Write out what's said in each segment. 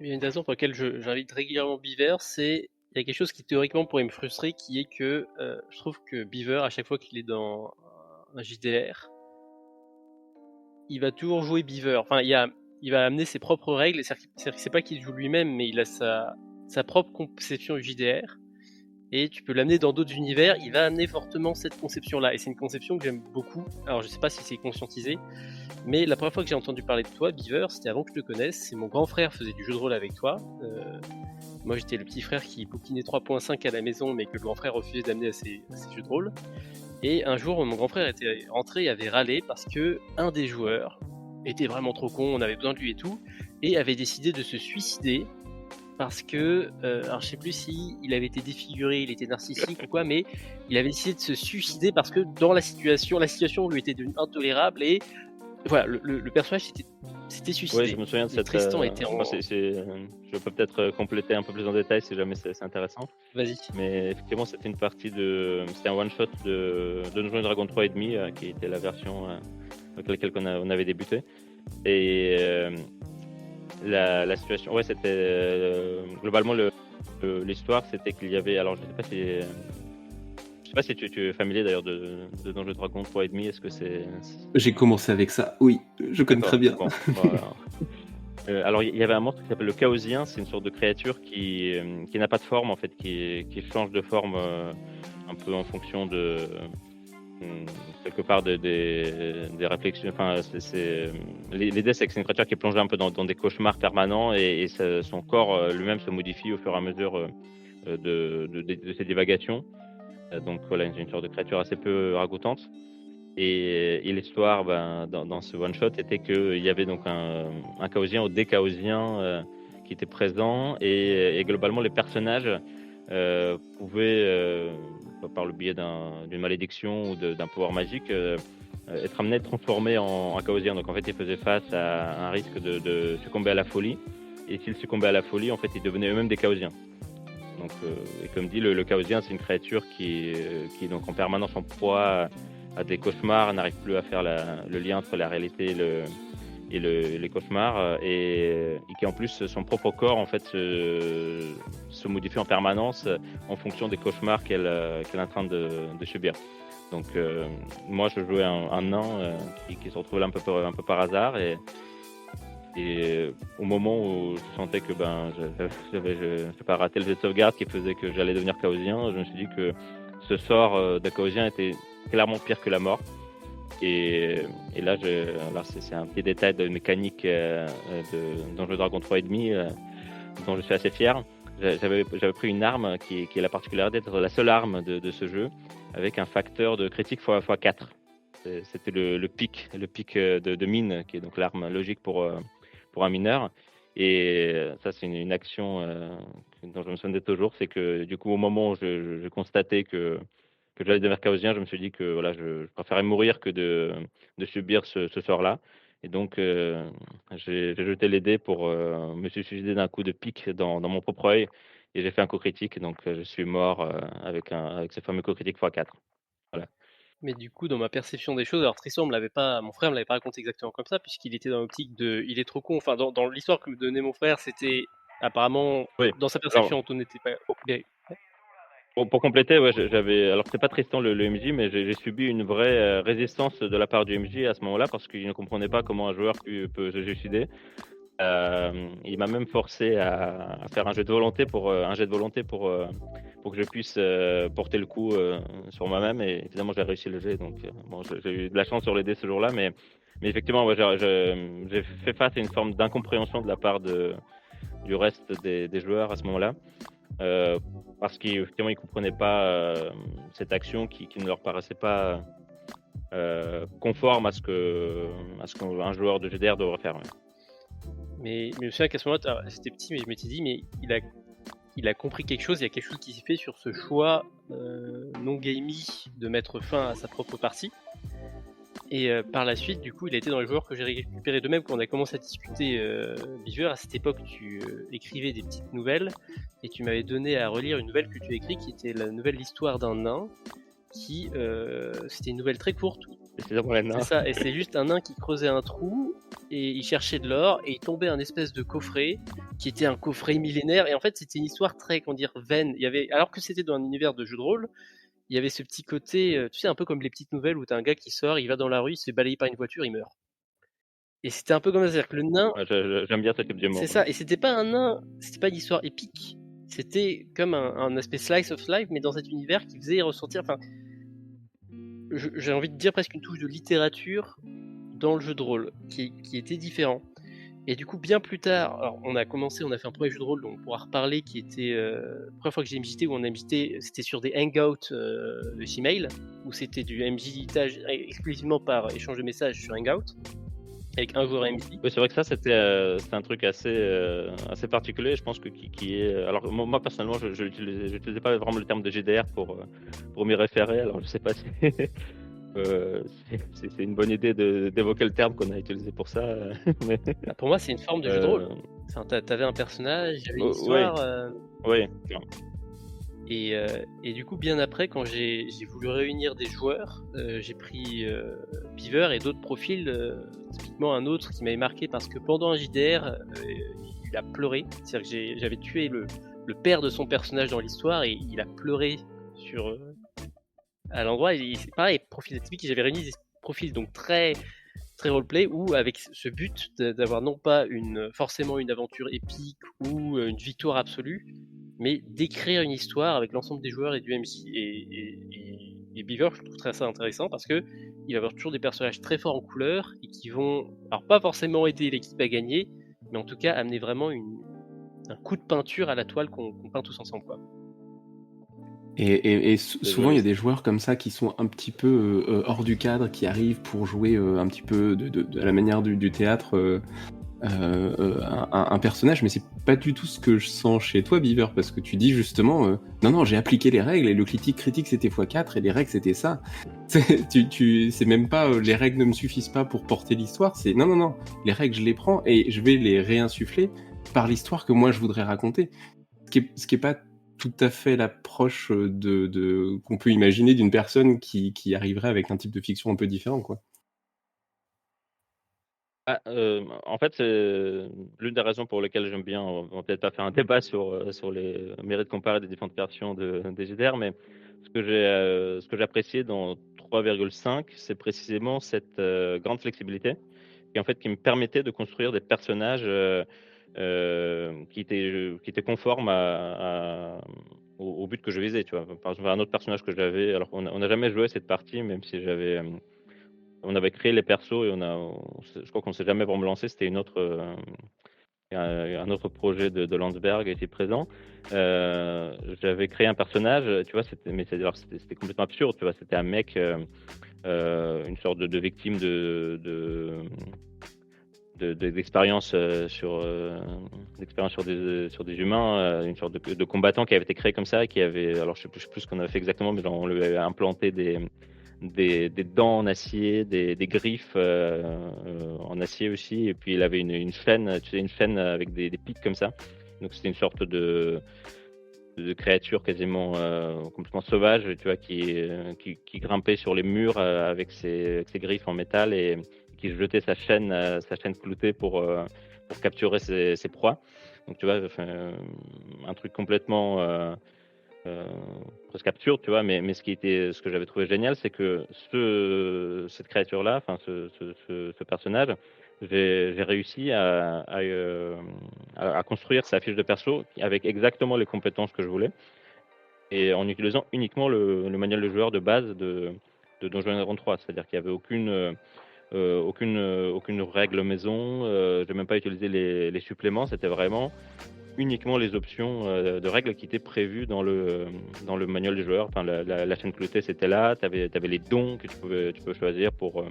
Il y a une raison pour laquelle j'invite régulièrement Beaver, c'est il y a quelque chose qui théoriquement pourrait me frustrer, qui est que je trouve que Beaver, à chaque fois qu'il est dans un JDR, il va toujours jouer Beaver. Enfin, il va amener ses propres règles, c'est-à-dire que c'est pas qu'il joue lui-même, mais il a sa propre conception du JDR. Et tu peux l'amener dans d'autres univers, il va amener fortement cette conception-là. Et c'est une conception que j'aime beaucoup. Alors je sais pas si c'est conscientisé, mais la première fois que j'ai entendu parler de toi, Beaver, c'était avant que je te connaisse. C'est mon grand frère faisait du jeu de rôle avec toi. Moi j'étais le petit frère qui bouquinait 3.5 à la maison, mais que le grand frère refusait d'amener à ses jeux de rôle. Et un jour, mon grand frère était rentré et avait râlé parce que un des joueurs était vraiment trop con, on avait besoin de lui et tout, et avait décidé de se suicider parce que, alors je sais plus si il avait été défiguré, il était narcissique ou quoi, mais il avait décidé de se suicider parce que dans la situation lui était devenue intolérable et voilà, le personnage s'était Oui, suicidé. je me souviens de Et cette. Tristan était Moi, en... je peux peut-être compléter un peu plus en détail si jamais c'est intéressant. Vas-y. Mais effectivement, c'était une partie de. C'était un one-shot de Donjons et Dragons 3.5, qui était la version avec laquelle on avait débuté. Et la situation. Ouais, c'était. Globalement, l'histoire, c'était qu'il y avait. Alors, je sais pas si. Je sais pas si tu es familier d'ailleurs de Donjons et Dragons 3.5. Est-ce que c'est. J'ai commencé avec ça, oui, je connais D'accord. très bien. Bon, voilà. Alors, il y avait un monstre qui s'appelle le Chaosien. C'est une sorte de créature qui n'a pas de forme, en fait, qui change de forme un peu en fonction de quelque part des réflexions. Enfin, l'idée, c'est que c'est une créature qui est plongée un peu dans des cauchemars permanents et son corps lui-même se modifie au fur et à mesure de ses divagations. Donc voilà, une sorte de créature assez peu ragoûtante. Et l'histoire, dans ce one-shot, était qu'il y avait donc un chaosien ou des chaosiens qui étaient présents et globalement, les personnages pouvaient, par le biais d'une malédiction ou d'un pouvoir magique, être amenés, transformés en chaosiens. Donc en fait, ils faisaient face à un risque de succomber à la folie. Et s'ils succombaient à la folie, en fait, ils devenaient eux-mêmes des chaosiens. Donc, et comme dit, le chaosien, c'est une créature qui est donc en permanence en proie à des cauchemars, n'arrive plus à faire le lien entre la réalité et les cauchemars, et qui en plus, son propre corps en fait se modifie en permanence en fonction des cauchemars qu'elle est en train de subir. Donc moi, je jouais un nain qui se retrouvait là un peu par hasard, et au moment où je sentais que je sais pas, raté le jet de sauvegarde qui faisait que j'allais devenir chaosien, je me suis dit que ce sort de chaosien était clairement pire que la mort. Et là, c'est un petit détail de mécanique de Donjons et Dragons 3.5 dont je suis assez fier. J'avais pris une arme qui est la particularité d'être la seule arme de ce jeu avec un facteur de critique x4. C'était le pic de mine, qui est donc l'arme logique pour un mineur. Et ça, c'est une action dont je me souviens toujours. C'est que du coup, au moment où je constatais que j'allais devenir chaosien, je me suis dit que voilà, je préférais mourir que de subir ce sort-là. Et donc, j'ai jeté les dés pour me suicider d'un coup de pique dans mon propre œil. Et j'ai fait un coup critique. Donc, je suis mort avec ce fameux coup critique x4. Voilà. Mais du coup, dans ma perception des choses, alors Tristan mon frère me l'avait pas raconté exactement comme ça, puisqu'il était dans l'optique de, il est trop con. Enfin, dans l'histoire que me donnait mon frère, c'était apparemment, Oui. dans sa Alors, perception, Antoine n'était pas bien. pour compléter, ouais, j'avais. Alors, c'est pas Tristan le MJ, mais j'ai subi une vraie résistance de la part du MJ à ce moment-là parce qu'il ne comprenait pas comment un joueur peut se suicider. Il m'a même forcé à faire un jet de volonté pour que je puisse porter le coup sur moi-même. Et finalement, j'ai réussi le jet. Donc, bon, j'ai eu de la chance sur les dés ce jour-là, mais effectivement, ouais, j'ai fait face à une forme d'incompréhension de la part du reste des joueurs à ce moment-là. Parce qu'effectivement, ils ne comprenaient pas cette action qui ne leur paraissait pas conforme à ce qu'un joueur de GDR devrait faire. Ouais. Mais je me souviens qu'à ce moment-là, c'était petit, mais je m'étais dit, mais il a compris quelque chose, il y a quelque chose qui s'est fait sur ce choix non gamey de mettre fin à sa propre partie. Et par la suite, du coup, il a été dans les joueurs que j'ai récupérés de même quand on a commencé à discuter Beaver. À cette époque, tu écrivais des petites nouvelles et tu m'avais donné à relire une nouvelle que tu as écrite qui était la nouvelle L'Histoire d'un nain. C'était une nouvelle très courte. C'est ça, et c'est juste un nain qui creusait un trou et il cherchait de l'or et il tombait un espèce de coffret qui était un coffret millénaire. Et en fait, c'était une histoire très, comment dire, vaine. Alors que c'était dans un univers de jeu de rôle, il y avait ce petit côté, tu sais, un peu comme les petites nouvelles où t'as un gars qui sort, il va dans la rue, il se fait balayer par une voiture, il meurt. Et c'était un peu comme ça, c'est-à-dire que le nain, Ouais, j'aime bien ce type d'humour. c'est ça, et c'était pas un nain, c'était pas une histoire épique, c'était comme un aspect slice of life, mais dans cet univers qui faisait ressortir, enfin, j'ai envie de dire presque une touche de littérature dans le jeu de rôle, qui était différent. Et du coup, bien plus tard, alors on a fait un premier jeu de rôle dont on pourra reparler, qui était la première fois que j'ai MJT, où on a MJT, c'était sur des hangouts de Gmail, où c'était du MJitage exclusivement par échange de messages sur Hangout, avec un joueur MJ. Oui, c'est vrai que ça, c'était un truc assez particulier. Je pense que qui est. Alors, moi, personnellement, je n'utilisais pas vraiment le terme de GDR pour m'y référer. Alors, je sais pas si c'est une bonne idée d'évoquer le terme qu'on a utilisé pour ça. Mais, Bah, pour moi, c'est une forme de jeu de rôle. Enfin, t'avais un personnage, il y avait une histoire. Oui. Et du coup, bien après, quand j'ai voulu réunir des joueurs, j'ai pris Beaver et d'autres profils, typiquement un autre qui m'avait marqué parce que pendant un JDR, il a pleuré. C'est-à-dire que j'avais tué le père de son personnage dans l'histoire et il a pleuré à l'endroit. Et c'est pareil, profil atypique, j'avais réuni des profils donc très très roleplay, ou avec ce but d'avoir non pas forcément une aventure épique ou une victoire absolue, mais d'écrire une histoire avec l'ensemble des joueurs et du MC. Et Beaver, je trouve ça intéressant parce que il va avoir toujours des personnages très forts en couleur et qui vont, alors pas forcément aider l'équipe à gagner, mais en tout cas amener vraiment un coup de peinture à la toile qu'on peint tous ensemble, quoi. Et souvent, il y a des joueurs comme ça qui sont un petit peu hors du cadre, qui arrivent pour jouer un petit peu à la manière du théâtre un personnage, mais c'est pas du tout ce que je sens chez toi, Beaver, parce que tu dis justement non, j'ai appliqué les règles et le critique c'était x4 et les règles c'était ça. C'est même pas les règles ne me suffisent pas pour porter l'histoire, c'est non, les règles je les prends et je vais les réinsuffler par l'histoire que moi je voudrais raconter. Ce qui est pas tout à fait l'approche qu'on peut imaginer d'une personne qui arriverait avec un type de fiction un peu différent, quoi. En fait, c'est l'une des raisons pour lesquelles j'aime bien. On va peut-être pas faire un débat sur les mérites comparés des différentes versions des GDR, mais ce que j'ai apprécié dans 3,5, c'est précisément cette grande flexibilité qui me permettait de construire des personnages qui étaient conformes au but que je visais. Tu vois. Par exemple, un autre personnage que j'avais, alors on n'a jamais joué cette partie, même si on avait créé les persos et je crois qu'on s'est jamais vraiment lancé. C'était un autre projet de Landsberg était présent. J'avais créé un personnage, tu vois, c'était complètement absurde, tu vois. C'était un mec, une sorte de victime d'expérience sur des humains, une sorte de combattant qui avait été créé comme ça, et alors je sais plus ce qu'on avait fait exactement, mais on lui avait implanté des dents en acier, des griffes en acier aussi, et puis il avait une chaîne, tu sais, une chaîne avec des pics comme ça. Donc c'était une sorte de créature quasiment complètement sauvage, tu vois, qui grimpait sur les murs avec ses griffes en métal et qui jetait sa chaîne cloutée pour capturer ses proies. Donc tu vois, un truc complètement presque absurde, tu vois, mais ce que j'avais trouvé génial, c'est que cette créature-là, enfin ce personnage, j'ai réussi à construire sa fiche de perso avec exactement les compétences que je voulais, et en utilisant uniquement le manuel de joueur de base de Donjons et Dragons 3, c'est-à-dire qu'il n'y avait aucune règle maison, j'ai même pas utilisé les suppléments, c'était vraiment uniquement les options de règles qui étaient prévues dans le manuel du joueur. Enfin, la chaîne cloutée, c'était là. Tu avais les dons que tu peux choisir pour.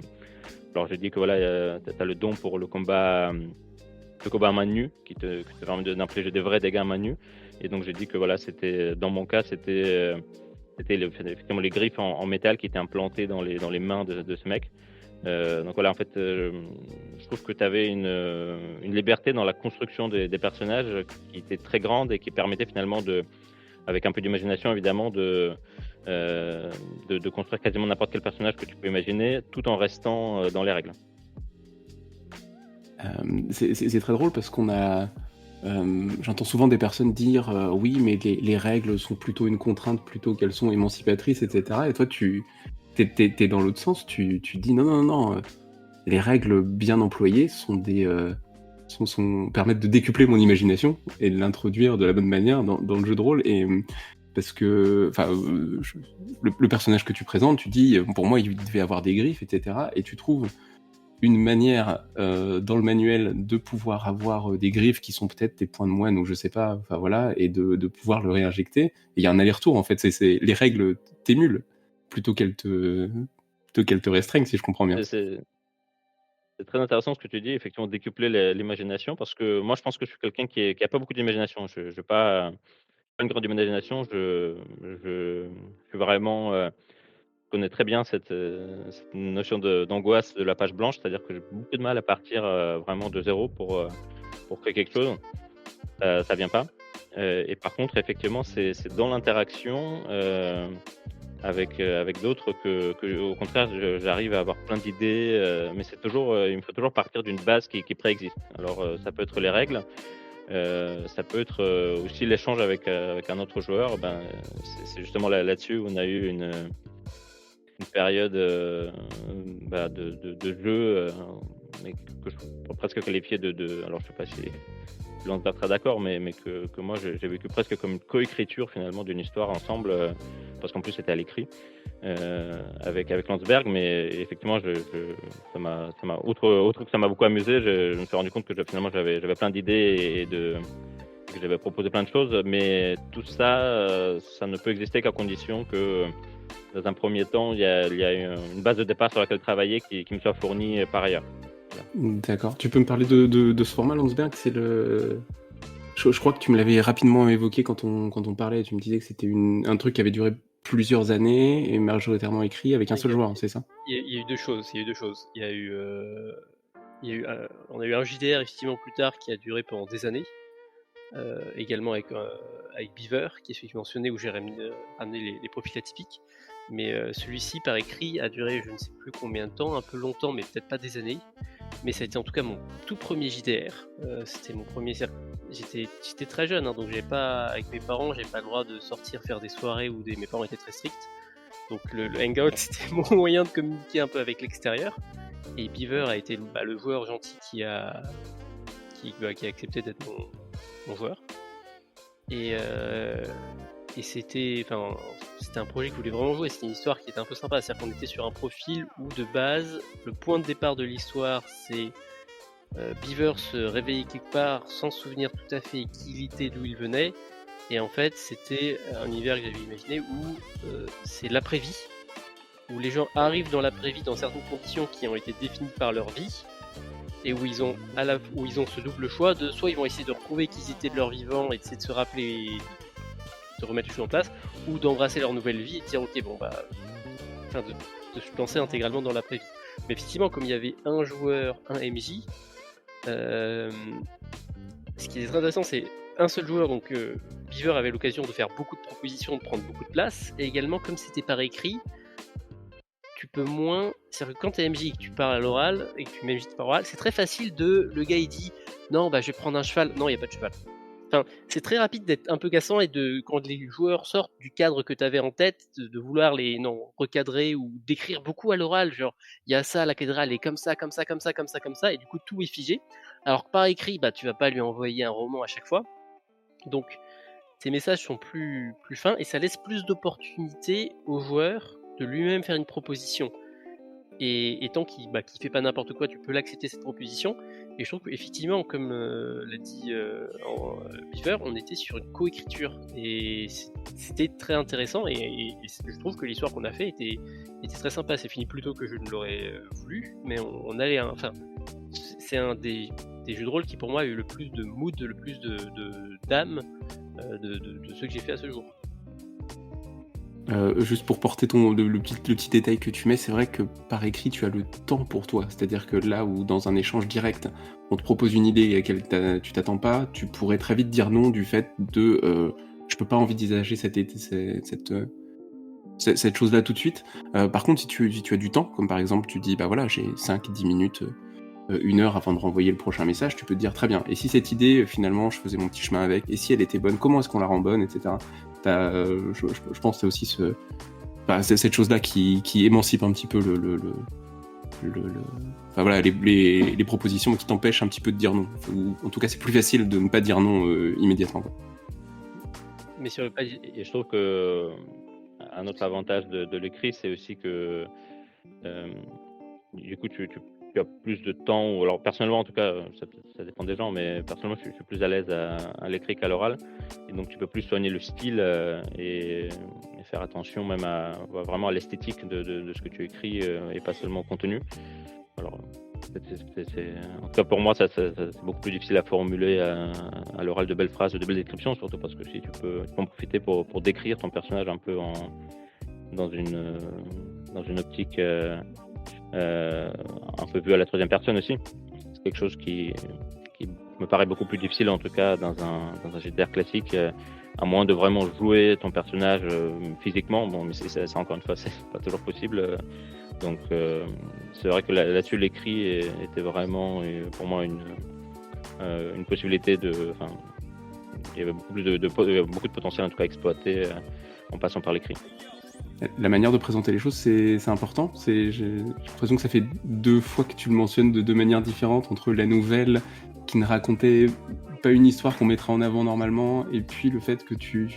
Alors, j'ai dit que voilà, tu as le don pour le combat à main nue, qui te permet d'infliger des vrais dégâts à main nue. Et donc, j'ai dit que voilà, dans mon cas, c'était effectivement les griffes en métal qui étaient implantées dans les mains de ce mec. Donc voilà, en fait, je trouve que tu avais une liberté dans la construction des personnages qui était très grande et qui permettait finalement avec un peu d'imagination évidemment, de construire quasiment n'importe quel personnage que tu peux imaginer, tout en restant dans les règles. C'est très drôle parce qu'on a j'entends souvent des personnes dire oui, mais les règles sont plutôt une contrainte plutôt qu'elles sont émancipatrices, etc. Et toi, t'es dans l'autre sens, tu dis non, non, non, les règles bien employées permettent de décupler mon imagination et de l'introduire de la bonne manière dans le jeu de rôle. Et parce que le personnage que tu présentes, tu dis pour moi, il devait avoir des griffes, etc. Et tu trouves une manière dans le manuel de pouvoir avoir des griffes qui sont peut-être des points de moine ou je sais pas, enfin voilà, et de pouvoir le réinjecter. Et il y a un aller-retour en fait, les règles t'émulent plutôt qu'elles te restreignent, si je comprends bien. C'est très intéressant ce que tu dis, effectivement, décupler l'imagination, parce que moi, je pense que je suis quelqu'un qui a pas beaucoup d'imagination. Je n'ai pas une grande imagination. Je suis vraiment, je connais très bien cette notion d'angoisse de la page blanche, c'est-à-dire que j'ai beaucoup de mal à partir vraiment de zéro pour créer quelque chose. Ça vient pas. Et par contre, effectivement, c'est dans l'interaction avec d'autres que, au contraire, j'arrive à avoir plein d'idées, mais c'est toujours, il me faut toujours partir d'une base qui préexiste. Alors, ça peut être les règles, ça peut être aussi l'échange avec un autre joueur. Ben, c'est justement là-dessus où on a eu une période de jeu, mais que je pourrais presque qualifier alors je sais pas si Landsberg sera d'accord, mais que moi j'ai vécu presque comme une coécriture finalement d'une histoire ensemble, parce qu'en plus c'était à l'écrit avec Landsberg, mais effectivement ça m'a outre que ça m'a beaucoup amusé, je me suis rendu compte que finalement j'avais plein d'idées que j'avais proposé plein de choses, mais tout ça, ça ne peut exister qu'à condition que dans un premier temps il y a une base de départ sur laquelle travailler qui me soit fournie par ailleurs. D'accord. Tu peux me parler de ce format, Landsberg? Je crois que tu me l'avais rapidement évoqué quand on parlait. Tu me disais que c'était un truc qui avait duré plusieurs années et majoritairement écrit avec un seul joueur, c'est ça? Il y a eu deux choses. On a eu un JDR effectivement plus tard qui a duré pendant des années, également avec Beaver, qui est celui qui mentionnait où j'ai ramené les profils atypiques. Mais celui-ci par écrit a duré je ne sais plus combien de temps, un peu longtemps, mais peut-être pas des années. Mais ça a été en tout cas mon tout premier JDR. C'était mon premier. J'étais très jeune, hein, donc avec mes parents, j'ai pas le droit de sortir faire des soirées où mes parents étaient très stricts. Donc le hangout c'était mon moyen de communiquer un peu avec l'extérieur. Et Beaver a été le joueur gentil qui a accepté d'être mon joueur. Et c'était un projet que je voulais vraiment jouer. C'était une histoire qui était un peu sympa. C'est-à-dire qu'on était sur un profil où de base, le point de départ de l'histoire, c'est Beaver se réveiller quelque part sans se souvenir tout à fait qui il était, d'où il venait. Et en fait, c'était un univers que j'avais imaginé où c'est l'après-vie, où les gens arrivent dans l'après-vie dans certaines conditions qui ont été définies par leur vie, et où ils ont ce double choix de soit ils vont essayer de retrouver qui ils étaient de leur vivant et d'essayer de se rappeler, de remettre les choses en place, ou d'embrasser leur nouvelle vie et de dire ok bon bah, de se lancer intégralement dans l'après-vie. Mais effectivement, comme il y avait un joueur, un MJ, ce qui est très intéressant, c'est un seul joueur, donc Beaver avait l'occasion de faire beaucoup de propositions, de prendre beaucoup de place, et également comme c'était par écrit, tu peux moins. C'est-à-dire que quand t'es MJ et que tu parles à l'oral et que tu MJ par oral, c'est très facile le gars il dit non bah je vais prendre un cheval, non il n'y a pas de cheval. Enfin, c'est très rapide d'être un peu cassant et quand les joueurs sortent du cadre que tu avais en tête, de vouloir recadrer ou d'écrire beaucoup à l'oral, genre il y a ça, la cathédrale est comme ça, comme ça, comme ça, comme ça, comme ça, et du coup tout est figé. Alors que par écrit, bah tu vas pas lui envoyer un roman à chaque fois. Donc ces messages sont plus fins et ça laisse plus d'opportunités au joueur de lui-même faire une proposition. Et tant qu'il fait pas n'importe quoi, tu peux l'accepter cette proposition. Et je trouve qu'effectivement, comme l'a dit Beaver, on était sur une coécriture. Et c'était très intéressant. Et je trouve que l'histoire qu'on a fait était très sympa. C'est fini plus tôt que je ne l'aurais voulu. Mais on allait. C'est un des jeux de rôle qui pour moi a eu le plus de mood, le plus d'âme de ceux que j'ai fait à ce jour. Juste pour porter le petit détail que tu mets, c'est vrai que par écrit tu as le temps pour toi, c'est-à-dire que là où dans un échange direct on te propose une idée à laquelle tu t'attends pas, tu pourrais très vite dire non du fait de je peux pas envisager cette chose là tout de suite. Par contre si tu as du temps, comme par exemple tu dis bah voilà j'ai 5-10 minutes 1 heure avant de renvoyer le prochain message, tu peux te dire très bien. Et si cette idée, finalement, je faisais mon petit chemin avec, et si elle était bonne, comment est-ce qu'on la rend bonne, etc. Je pense que c'est aussi c'est cette chose-là qui émancipe un petit peu enfin, voilà, les propositions qui t'empêchent un petit peu de dire non. Ou, en tout cas, c'est plus facile de ne pas dire non immédiatement, quoi. Mais sur le pas. Et je trouve que un autre avantage de l'écrit, c'est aussi que du coup, tu as plus de temps, ou alors personnellement en tout cas, ça dépend des gens, mais personnellement je suis plus à l'aise à l'écrit qu'à l'oral, et donc tu peux plus soigner le style et faire attention même vraiment à l'esthétique de ce que tu écris et pas seulement au contenu. Alors, en tout cas pour moi, c'est beaucoup plus difficile à formuler à l'oral de belles phrases, de belles descriptions, surtout parce que si tu peux en profiter pour décrire ton personnage un peu dans une optique un peu vu à la troisième personne aussi. C'est quelque chose qui me paraît beaucoup plus difficile, en tout cas dans un JDR classique, à moins de vraiment jouer ton personnage physiquement. Bon, mais c'est encore une fois, c'est pas toujours possible. Donc c'est vrai que là-dessus, l'écrit était vraiment pour moi une possibilité il y avait beaucoup de potentiel en tout cas à exploiter en passant par l'écrit. La manière de présenter les choses, c'est important. J'ai l'impression que ça fait 2 fois que tu le mentionnes de 2 manières différentes, entre la nouvelle qui ne racontait pas une histoire qu'on mettrait en avant normalement, et puis le fait que tu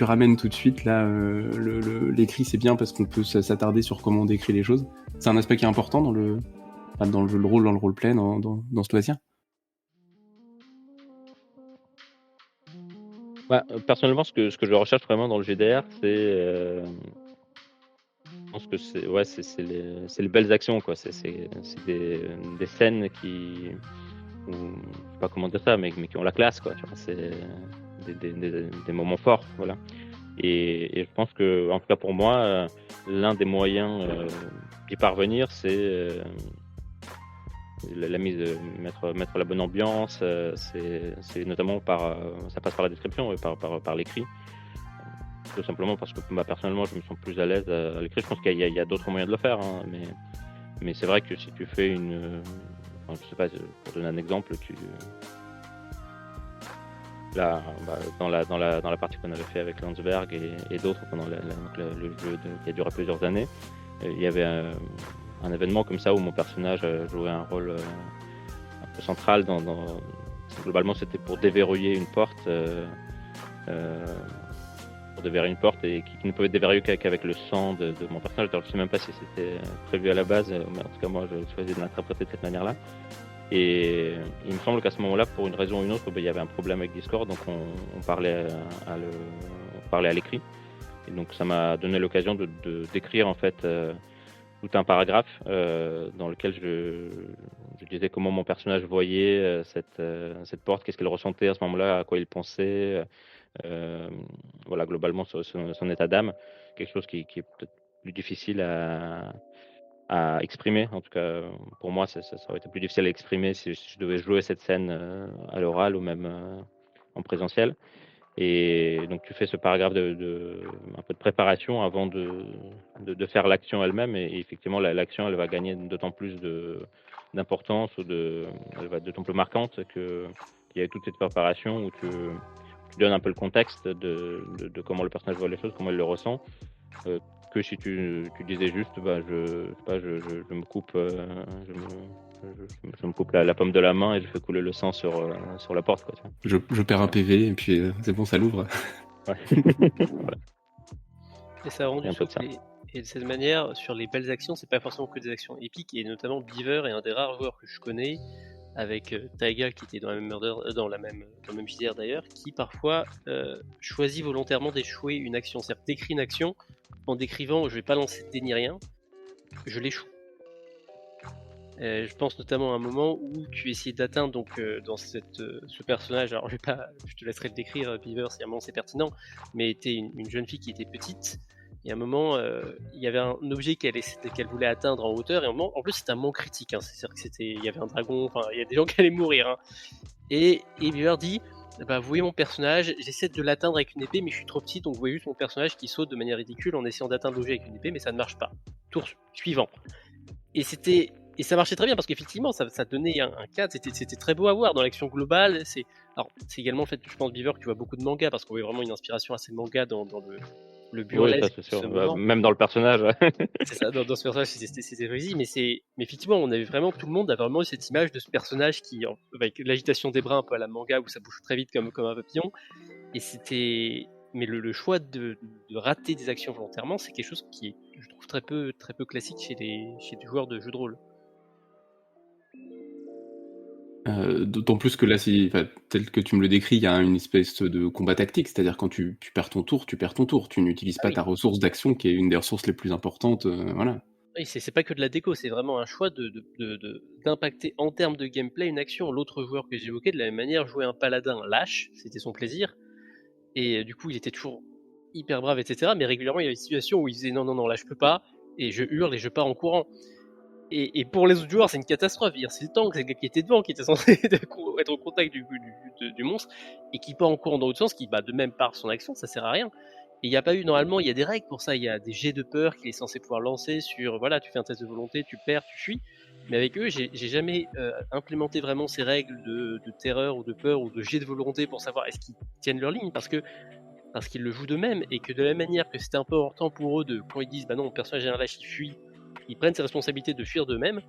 ramènes tout de suite là, l'écrit, c'est bien parce qu'on peut s'attarder sur comment on décrit les choses. C'est un aspect qui est important dans le jeu de rôle, dans le roleplay, dans ce loisir. Personnellement, ce que je recherche vraiment dans le GDR, je pense que c'est les belles actions, quoi. C'est des scènes je sais pas comment dire ça, mais qui ont la classe, quoi. Tu vois, c'est des moments forts, voilà. Et je pense que, en tout cas pour moi, l'un des moyens d'y parvenir, c'est la mise, mettre la bonne ambiance. C'est notamment ça passe par la description et par l'écrit. Tout simplement parce que personnellement, je me sens plus à l'aise à l'écrit. Je pense qu'il y a d'autres moyens de le faire, hein, mais c'est vrai que si tu fais je sais pas, pour donner un exemple, dans la partie qu'on avait fait avec Landsberg et d'autres pendant le jeu qui a duré plusieurs années, il y avait un événement comme ça où mon personnage jouait un rôle un peu central globalement c'était pour déverrouiller une porte et qui ne pouvait déverrouiller qu'avec le sang de mon personnage. Alors, je sais même pas si c'était prévu à la base, mais en tout cas moi je choisis de l'interpréter de cette manière-là. Et il me semble qu'à ce moment-là, pour une raison ou une autre, il y avait un problème avec Discord, donc on parlait à l'écrit. Et donc ça m'a donné l'occasion d'écrire en fait tout un paragraphe dans lequel je disais comment mon personnage voyait cette porte, qu'est-ce qu'il ressentait à ce moment-là, à quoi il pensait, voilà, globalement son état d'âme, quelque chose qui est peut-être plus difficile à exprimer. En tout cas, pour moi, ça aurait été plus difficile à exprimer si je devais jouer cette scène à l'oral ou même en présentiel. Et donc, tu fais ce paragraphe un peu de préparation avant de faire l'action elle-même. Et effectivement, l'action, elle va gagner d'autant plus d'importance elle va être d'autant plus marquante qu'il y a toute cette préparation où tu donnes un peu le contexte de comment le personnage voit les choses, comment il le ressent. Que si tu disais juste, je me coupe, je me coupe la paume de la main et je fais couler le sang sur la porte, quoi. Je perds un PV et puis c'est bon, ça l'ouvre. Ouais. Voilà. Et ça a rendu et de cette manière, sur les belles actions, c'est pas forcément que des actions épiques, et notamment Beaver est un des rares joueurs que je connais, avec Taiga qui était dans le même JDR d'ailleurs, qui parfois choisit volontairement d'échouer une action, c'est-à-dire décrit une action en décrivant, je vais pas lancer de dé ni rien, je l'échoue. Je pense notamment à un moment où tu essayais d'atteindre donc dans ce personnage, alors je te laisserai le décrire, Beaver, si à un moment c'est pertinent, mais était une jeune fille qui était petite, et à un moment il y avait un objet qu'elle voulait atteindre en hauteur, et à un moment, en plus c'était un moment critique, hein, c'est-à-dire que il y avait un dragon, enfin il y a des gens qui allaient mourir, hein. Et Beaver dit, vous voyez mon personnage, j'essaie de l'atteindre avec une épée, mais je suis trop petit, donc vous voyez juste mon personnage qui saute de manière ridicule en essayant d'atteindre l'objet avec une épée, mais ça ne marche pas. Tour suivant. Et c'était Et ça marchait très bien parce qu'effectivement, ça donnait un cadre, c'était très beau à voir dans l'action globale. Alors, c'est également le fait que je pense Beaver, que tu vois beaucoup de mangas parce qu'on voit vraiment une inspiration assez manga dans le Oui, ça burlesque c'est de sûr. ce Bah, moment. même dans le personnage. C'est ça, dans ce personnage, c'était réussi, mais effectivement, on avait vraiment, tout le monde a vraiment eu cette image de ce personnage avec l'agitation des bras un peu à la manga où ça bouge très vite comme un papillon. Et mais le choix de rater des actions volontairement, c'est quelque chose qui est, je trouve, très peu classique chez des joueurs de jeux de rôle. D'autant plus que là, tel que tu me le décris, il y a une espèce de combat tactique, c'est-à-dire quand tu perds ton tour, tu perds ton tour. Tu n'utilises Ah pas oui. ta ressource d'action, qui est une des ressources les plus importantes, voilà. Oui, c'est pas que de la déco, c'est vraiment un choix d'impacter en termes de gameplay une action. L'autre joueur que j'évoquais, de la même manière, jouait un paladin lâche, c'était son plaisir, et du coup, il était toujours hyper brave, etc. Mais régulièrement, il y avait des situations où il disait non, là je peux pas, et je hurle et je pars en courant. Et pour les autres joueurs, c'est une catastrophe. C'est le tank, c'est le gars qui était devant, qui était censé être au contact du monstre, et qui part en courant dans l'autre sens, qui de même part son action, ça sert à rien. Et il n'y a pas eu, normalement, il y a des règles pour ça, il y a des jets de peur qu'il est censé pouvoir lancer sur, voilà, tu fais un test de volonté, tu perds, tu fuis. Mais avec eux, j'ai jamais implémenté vraiment ces règles de terreur ou de peur ou de jet de volonté pour savoir est-ce qu'ils tiennent leur ligne, parce qu'ils le jouent d'eux-mêmes, et que de la même manière que c'était important pour eux quand ils disent bah non, mon personnage est un lâche, il fuit, ils prennent ses responsabilités de fuir d'eux-mêmes,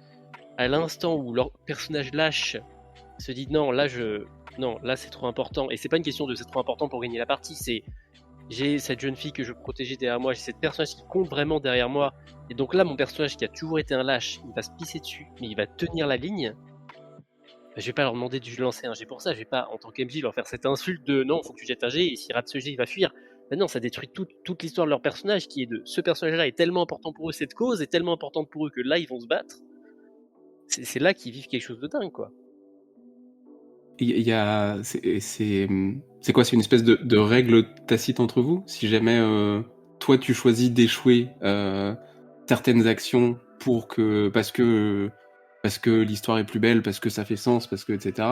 à l'instant où leur personnage lâche se dit non, là c'est trop important, et c'est pas une question de c'est trop important pour gagner la partie, c'est j'ai cette jeune fille que je veux protéger derrière moi, j'ai cette personnage qui compte vraiment derrière moi, et donc là mon personnage qui a toujours été un lâche, il va se pisser dessus, mais il va tenir la ligne. Je vais pas leur demander de lancer un jet pour ça, je vais pas en tant qu'MJ leur faire cette insulte de non, faut que tu jettes un jet, et s'il rate ce jet il va fuir. Ben non, ça détruit toute l'histoire de leur personnage, qui est de ce personnage-là est tellement important pour eux, cette cause est tellement importante pour eux que là ils vont se battre. C'est là qu'ils vivent quelque chose de dingue, quoi. Il y a, c'est quoi? C'est une espèce de règle tacite entre vous? Si jamais toi tu choisis d'échouer certaines actions parce que l'histoire est plus belle, parce que ça fait sens, parce que etc.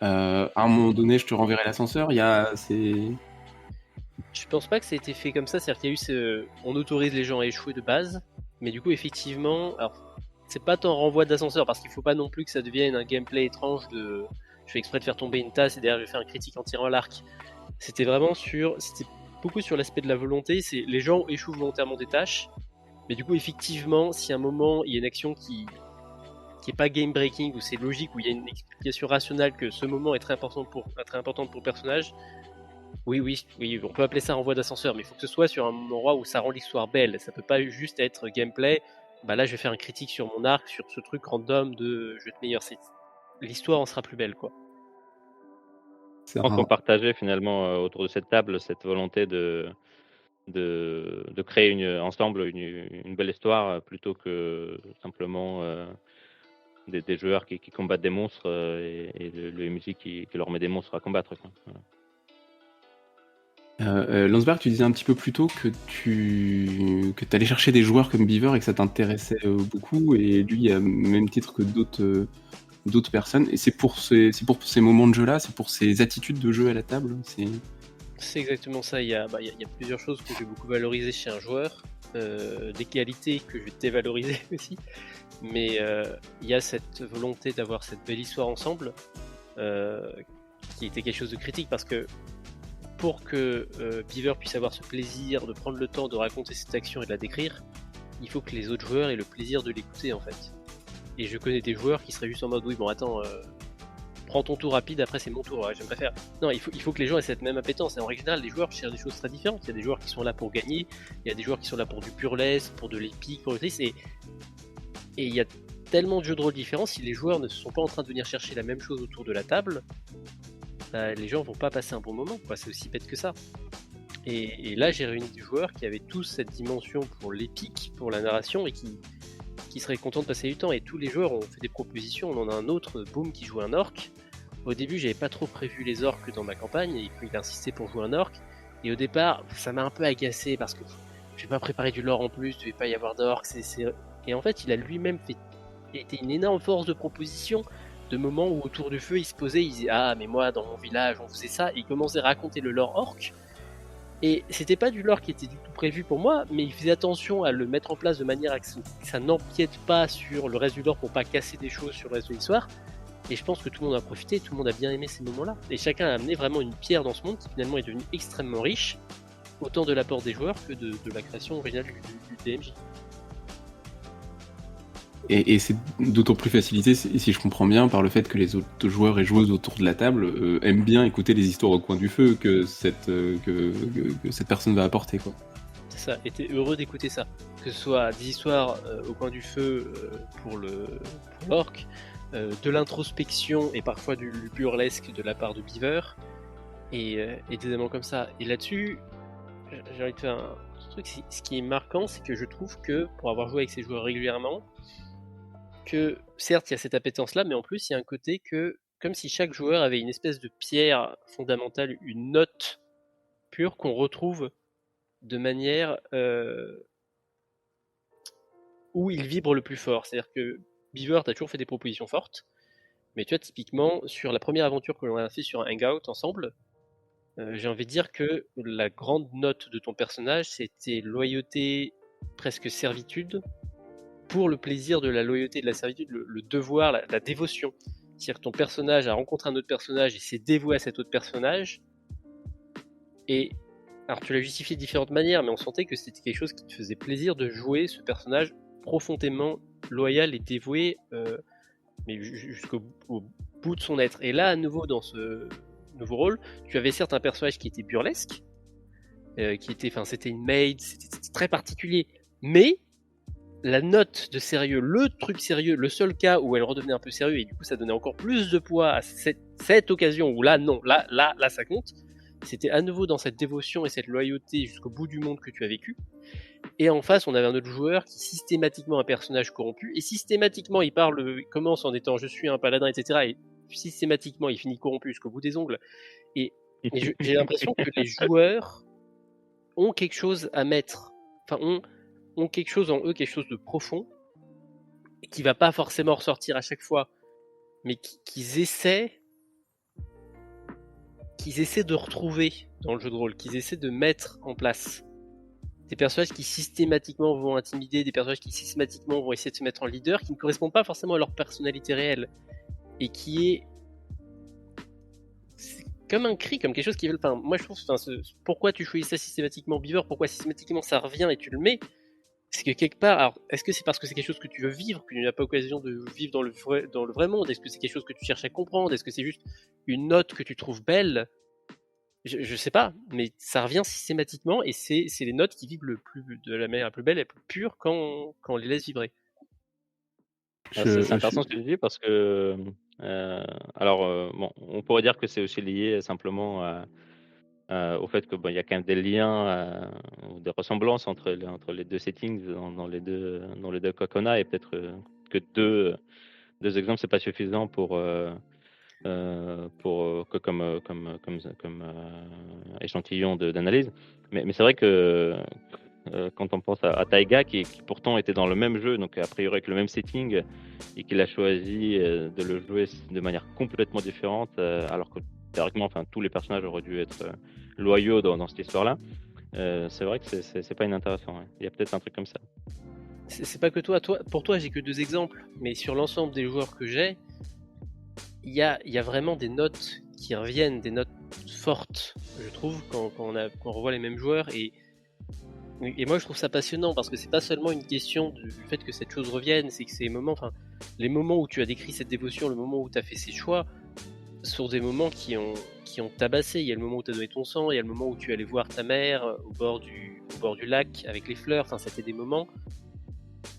À un moment donné, je te renverrai l'ascenseur. Je pense pas que ça ait été fait comme ça, c'est-à-dire qu'il y a eu on autorise les gens à échouer de base, mais du coup effectivement, alors c'est pas tant renvoi d'ascenseur parce qu'il faut pas non plus que ça devienne un gameplay étrange de je fais exprès de faire tomber une tasse et derrière je vais faire un critique en tirant l'arc. C'était beaucoup sur l'aspect de la volonté, c'est les gens échouent volontairement des tâches, mais du coup effectivement, si à un moment il y a une action qui est pas game breaking, où c'est logique, où il y a une explication rationnelle que ce moment est très importante pour le personnage, oui, on peut appeler ça renvoi d'ascenseur, mais il faut que ce soit sur un endroit où ça rend l'histoire belle. Ça peut pas juste être gameplay. Bah là, je vais faire un critique sur mon arc, sur ce truc random de je vais être meilleur. L'histoire en sera plus belle, quoi. Je pense qu'on partageait finalement autour de cette table cette volonté de créer ensemble une belle histoire plutôt que simplement des joueurs qui combattent des monstres et le MJ qui leur met des monstres à combattre, quoi. Voilà. Landsberg, tu disais un petit peu plus tôt que tu allais chercher des joueurs comme Beaver et que ça t'intéressait beaucoup, et lui, à même titre que d'autres personnes. Et c'est pour ces moments de jeu-là, c'est pour ces attitudes de jeu à la table. C'est exactement ça. Il y a plusieurs choses que j'ai beaucoup valorisées chez un joueur, des qualités que je vais dévaloriser aussi. Mais il y a cette volonté d'avoir cette belle histoire ensemble, qui était quelque chose de critique parce que pour que Beaver puisse avoir ce plaisir de prendre le temps de raconter cette action et de la décrire, il faut que les autres joueurs aient le plaisir de l'écouter en fait. Et je connais des joueurs qui seraient juste en mode oui bon attends, prends ton tour rapide, après c'est mon tour, ouais, j'aimerais faire. Non, il faut que les gens aient cette même appétence. Et en règle générale, les joueurs cherchent des choses très différentes. Il y a des joueurs qui sont là pour gagner, il y a des joueurs qui sont là pour du purless, pour de l'épique, pour le triste, et il y a tellement de jeux de rôle différents, si les joueurs ne sont pas en train de venir chercher la même chose autour de la table, les gens vont pas passer un bon moment, quoi. C'est aussi bête que ça. Et là, j'ai réuni des joueurs qui avaient tous cette dimension pour l'épique, pour la narration, et qui seraient contents de passer du temps. Et tous les joueurs ont fait des propositions. On en a un autre, Boom, qui joue un orc. Au début, j'avais pas trop prévu les orcs dans ma campagne, et il a insisté pour jouer un orc. Et au départ, ça m'a un peu agacé parce que je vais pas préparer du lore en plus, il devait pas y avoir d'orcs. Et en fait, il a lui-même été une énorme force de proposition, de moments où autour du feu il se posait, il disait ah mais moi dans mon village on faisait ça, et il commençait à raconter le lore orc, Et c'était pas du lore qui était du tout prévu pour moi, mais il faisait attention à le mettre en place de manière à que ça n'empiète pas sur le reste du lore pour pas casser des choses sur le reste de l'histoire. Et je pense que tout le monde a profité, tout le monde a bien aimé ces moments-là. Et chacun a amené vraiment une pierre dans ce monde qui finalement est devenu extrêmement riche, autant de l'apport des joueurs que de la création originale du DMJ. Et c'est d'autant plus facilité, si je comprends bien, par le fait que les autres joueurs et joueuses autour de la table aiment bien écouter les histoires au coin du feu que cette personne va apporter, quoi. C'est ça, et t'es heureux d'écouter ça. Que ce soit des histoires au coin du feu pour l'orc, de l'introspection et parfois du burlesque de la part de Beaver, et des éléments comme ça. Et là-dessus, j'ai envie de faire un truc. Ce qui est marquant, c'est que je trouve que, pour avoir joué avec ces joueurs régulièrement, que certes il y a cette appétence-là, mais en plus il y a un côté que, comme si chaque joueur avait une espèce de pierre fondamentale, une note pure qu'on retrouve de manière où il vibre le plus fort. C'est-à-dire que Beaver, t'as toujours fait des propositions fortes, mais tu vois, typiquement, sur la première aventure que l'on a fait sur un hangout ensemble, j'ai envie de dire que la grande note de ton personnage, c'était loyauté, presque servitude, pour le plaisir de la loyauté et de la servitude, le devoir, la dévotion. C'est-à-dire que ton personnage a rencontré un autre personnage et s'est dévoué à cet autre personnage. Et alors tu l'as justifié de différentes manières, mais on sentait que c'était quelque chose qui te faisait plaisir de jouer ce personnage profondément loyal et dévoué, mais jusqu'au bout de son être. Et là, à nouveau, dans ce nouveau rôle, tu avais certes un personnage qui était burlesque, c'était une maid, c'était très particulier, mais la note de sérieux, le truc sérieux, le seul cas où elle redevenait un peu sérieux, et du coup ça donnait encore plus de poids à cette occasion où là non, là ça compte, c'était à nouveau dans cette dévotion et cette loyauté jusqu'au bout du monde que tu as vécu. Et en face, on avait un autre joueur qui systématiquement un personnage corrompu, et systématiquement il commence en étant je suis un paladin, etc. Et systématiquement il finit corrompu jusqu'au bout des ongles. Et j'ai l'impression que les joueurs ont quelque chose à mettre, enfin ont quelque chose en eux, quelque chose de profond, et qui va pas forcément ressortir à chaque fois, mais qu'ils essaient de retrouver dans le jeu de rôle, qu'ils essaient de mettre en place. Des personnages qui systématiquement vont intimider, des personnages qui systématiquement vont essayer de se mettre en leader, qui ne correspondent pas forcément à leur personnalité réelle, et c'est comme un cri, comme quelque chose qui veut. Enfin, moi je trouve, pourquoi tu choisis ça systématiquement, Beaver, pourquoi systématiquement ça revient et tu le mets, c'est que quelque part, alors, est-ce que c'est parce que c'est quelque chose que tu veux vivre, que tu n'as pas l'occasion de vivre dans le vrai monde? Est-ce que c'est quelque chose que tu cherches à comprendre? Est-ce que c'est juste une note que tu trouves belle? Je sais pas, mais ça revient systématiquement, et c'est les notes qui vibrent de la manière la plus belle et la plus pure quand on les laisse vibrer. C'est intéressant ce que tu dis parce que, bon, on pourrait dire que c'est aussi lié simplement au fait que, il y a quand même des liens, ou des ressemblances entre les 2 settings dans les 2 cas qu'on a, et peut-être que 2 exemples, c'est pas suffisant pour que comme échantillon d'analyse. Mais c'est vrai que quand on pense à Taiga qui pourtant était dans le même jeu, donc a priori avec le même setting, et qu'il a choisi de le jouer de manière complètement différente, alors que théoriquement, enfin, tous les personnages auraient dû être loyaux dans cette histoire-là. C'est vrai que c'est pas inintéressant. Ouais. Il y a peut-être un truc comme ça. C'est pas que toi. Pour toi, j'ai que 2 exemples, mais sur l'ensemble des joueurs que j'ai, il y a vraiment des notes qui reviennent, des notes fortes, je trouve, quand on revoit les mêmes joueurs. Et moi, je trouve ça passionnant parce que c'est pas seulement une question du fait que cette chose revienne, c'est que les moments où tu as décrit cette dévotion, le moment où tu as fait ces choix, sont des moments qui ont tabassé. Il y a le moment où tu as donné ton sang, il y a le moment où tu allais voir ta mère au bord du lac avec les fleurs. Enfin, c'était des moments.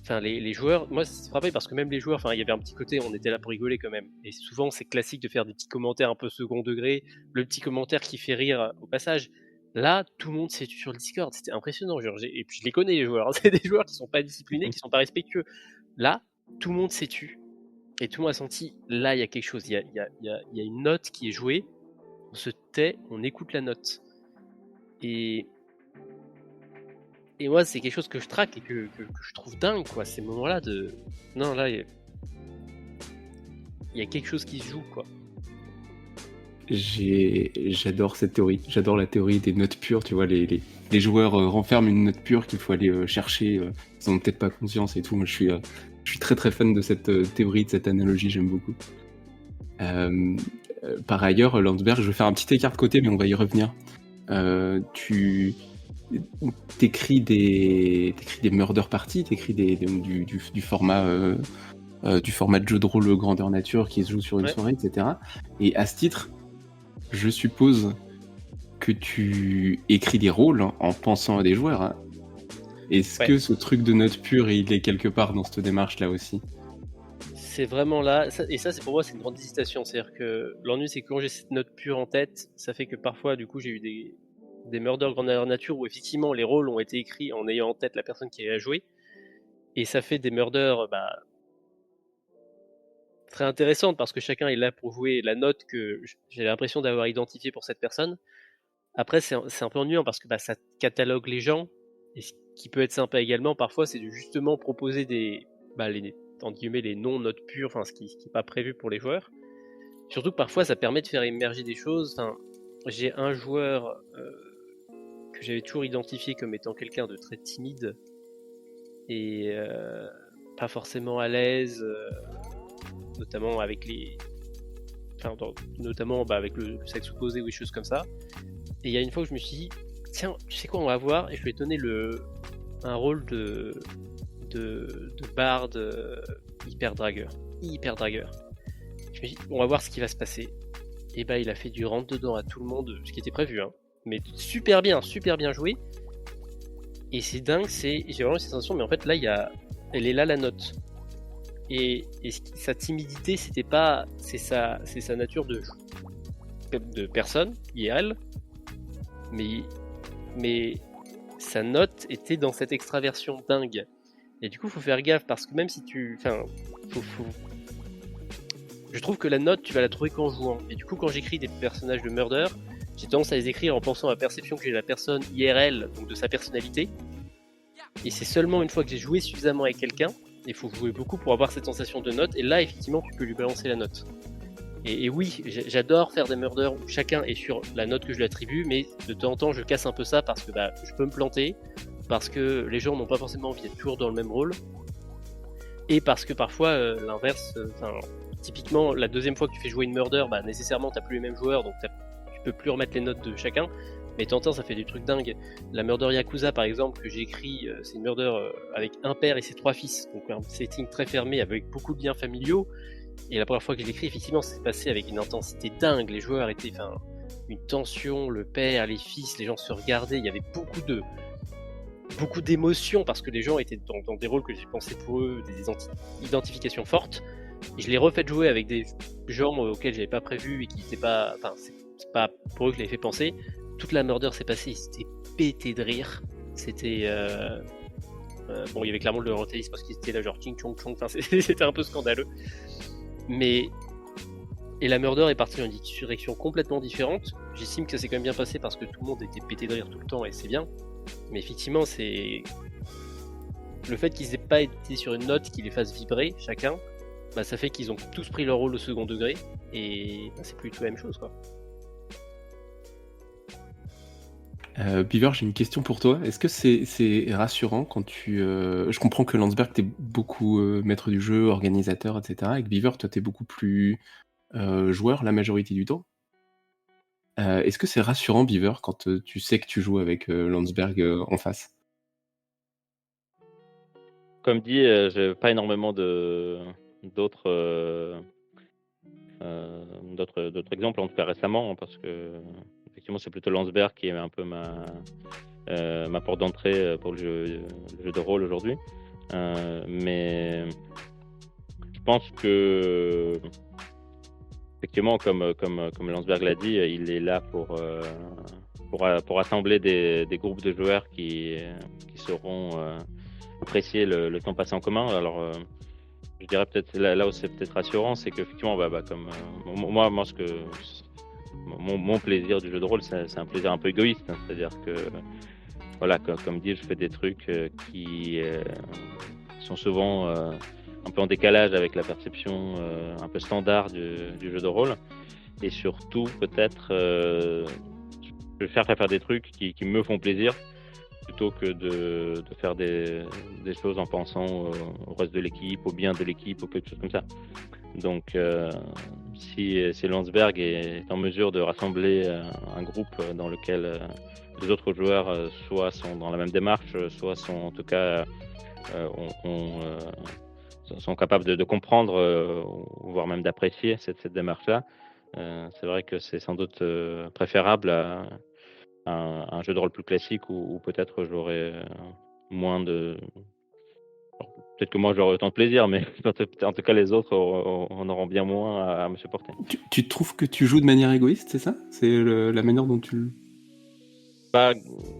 Enfin, les joueurs, moi c'est frappé parce que même les joueurs, il y avait un petit côté, on était là pour rigoler quand même. Et souvent c'est classique de faire des petits commentaires un peu second degré, le petit commentaire qui fait rire au passage. Là, tout le monde s'est tué sur le Discord, c'était impressionnant. Et puis je les connais les joueurs, c'est des joueurs qui sont pas disciplinés, qui sont pas respectueux. Là, tout le monde s'est tué. Et tout le monde a senti, là il y a quelque chose, il y a une note qui est jouée, on se tait, on écoute la note. Et moi, c'est quelque chose que je traque et que je trouve dingue, quoi. Ces moments-là de. Non, là, il y a quelque chose qui se joue, quoi. J'adore cette théorie. J'adore la théorie des notes pures. Tu vois, les joueurs renferment une note pure qu'il faut aller chercher. Ils n'ont peut-être pas conscience et tout. Moi, je suis très très fan de cette théorie, de cette analogie. J'aime beaucoup. Par ailleurs, Landsberg, je vais faire un petit écart de côté, mais on va y revenir. Tu t'écris des murder parties, t'écris du format de jeu de rôle grandeur nature qui se joue sur une soirée, etc. Et à ce titre, je suppose que tu écris des rôles en pensant à des joueurs. Hein. Est-ce que ce truc de note pure, il est quelque part dans cette démarche-là aussi? C'est vraiment là, et ça c'est pour moi c'est une grande hésitation, c'est-à-dire que l'ennui c'est que quand j'ai cette note pure en tête, ça fait que parfois du coup j'ai eu des murders grandeur nature où effectivement les rôles ont été écrits en ayant en tête la personne qui a joué, et ça fait des murders très intéressantes parce que chacun est là pour jouer la note que j'ai l'impression d'avoir identifiée pour cette personne. Après c'est un peu ennuyant parce que ça catalogue les gens, et ce qui peut être sympa également parfois c'est de justement proposer entre guillemets les non-notes pures, ce qui n'est pas prévu pour les joueurs. Surtout que parfois ça permet de faire émerger des choses. J'ai un joueur que j'avais toujours identifié comme étant quelqu'un de très timide et pas forcément à l'aise, notamment avec avec le sexe opposé ou des choses comme ça. Et il y a une fois où je me suis dit, tiens, tu sais quoi, on va voir, et je lui ai donné un rôle de barde hyper dragueur. Je me dis, on va voir ce qui va se passer. Et il a fait du rentre dedans à tout le monde, ce qui était prévu, hein. Mais super bien joué. Et c'est dingue, j'ai vraiment cette sensation, mais en fait là, elle est là la note. Et sa timidité, c'est sa nature de personne, IRL, mais sa note était dans cette extraversion dingue. Et du coup, faut faire gaffe parce que même si je trouve que la note, tu vas la trouver qu'en jouant. Et du coup, quand j'écris des personnages de murder, j'ai tendance à les écrire en pensant à la perception que j'ai de la personne IRL, donc de sa personnalité. Et c'est seulement une fois que j'ai joué suffisamment avec quelqu'un, il faut jouer beaucoup pour avoir cette sensation de note, et là, effectivement, tu peux lui balancer la note. Et oui, j'adore faire des murders où chacun est sur la note que je lui attribue, mais de temps en temps, je casse un peu ça parce que je peux me planter, parce que les gens n'ont pas forcément envie d'être toujours dans le même rôle, et parce que parfois, l'inverse, typiquement, la deuxième fois que tu fais jouer une murder, nécessairement, t'as plus les mêmes joueurs, donc tu peux plus remettre les notes de chacun, mais de temps en temps, ça fait des trucs dingues. La murder Yakuza, par exemple, que j'ai écrit, c'est une murder avec un père et ses 3 fils, donc un setting très fermé avec beaucoup de liens familiaux. Et la première fois que je l'ai écrit, effectivement, c'est passé avec une intensité dingue. Les joueurs étaient, une tension, le père, les fils, les gens se regardaient. Il y avait beaucoup d'émotions parce que les gens étaient dans des rôles que j'ai pensé pour eux, des identifications fortes. Et je l'ai refait jouer avec des genres auxquels j'avais pas prévu et qui n'étaient pas, c'est pas pour eux que je l'avais fait penser. Toute la murder s'est passée, c'était pété de rire. C'était il y avait clairement le rotéisme parce qu'ils étaient là genre ching chong chong. C'était un peu scandaleux. Et la murder est partie dans une direction complètement différente. J'estime que ça s'est quand même bien passé parce que tout le monde était pété de rire tout le temps et c'est bien. Mais effectivement, c'est le fait qu'ils aient pas été sur une note qui les fasse vibrer chacun, ça fait qu'ils ont tous pris leur rôle au second degré et c'est plus du tout la même chose, quoi. Beaver, j'ai une question pour toi. Est-ce que c'est rassurant quand je comprends que Landsberg, t'es beaucoup maître du jeu, organisateur, etc. Et que Beaver, toi, t'es beaucoup plus joueur la majorité du temps. Est-ce que c'est rassurant, Beaver, quand tu sais que tu joues avec Landsberg en face? Comme dit, j'ai pas énormément d'autres exemples, en tout cas récemment, hein, parce que effectivement, c'est plutôt Landsberg qui est un peu ma porte d'entrée pour le jeu de rôle aujourd'hui. Mais je pense que, effectivement, comme Landsberg l'a dit, il est là pour assembler des groupes de joueurs qui sauront apprécier le temps passé en commun. Alors, je dirais peut-être là où c'est peut-être rassurant, c'est qu'effectivement, comme moi, mon plaisir du jeu de rôle, c'est un plaisir un peu égoïste, hein, c'est-à-dire que, voilà, comme dit, je fais des trucs qui sont souvent un peu en décalage avec la perception un peu standard du jeu de rôle. et surtout peut-être je cherche à faire des trucs qui me font plaisir plutôt que de faire des choses en pensant au reste de l'équipe, au bien de l'équipe ou quelque chose comme ça. Donc si Landsberg est en mesure de rassembler un groupe dans lequel les autres joueurs soit sont dans la même démarche, soit sont en tout cas sont capables de comprendre, voire même d'apprécier cette démarche-là. C'est vrai que c'est sans doute préférable à un jeu de rôle plus classique où peut-être j'aurais moins de... Alors, peut-être que moi j'aurais autant de plaisir, mais en tout cas les autres en auront bien moins à me supporter. Tu trouves que tu joues de manière égoïste, c'est ça? C'est la manière dont tu... Bah,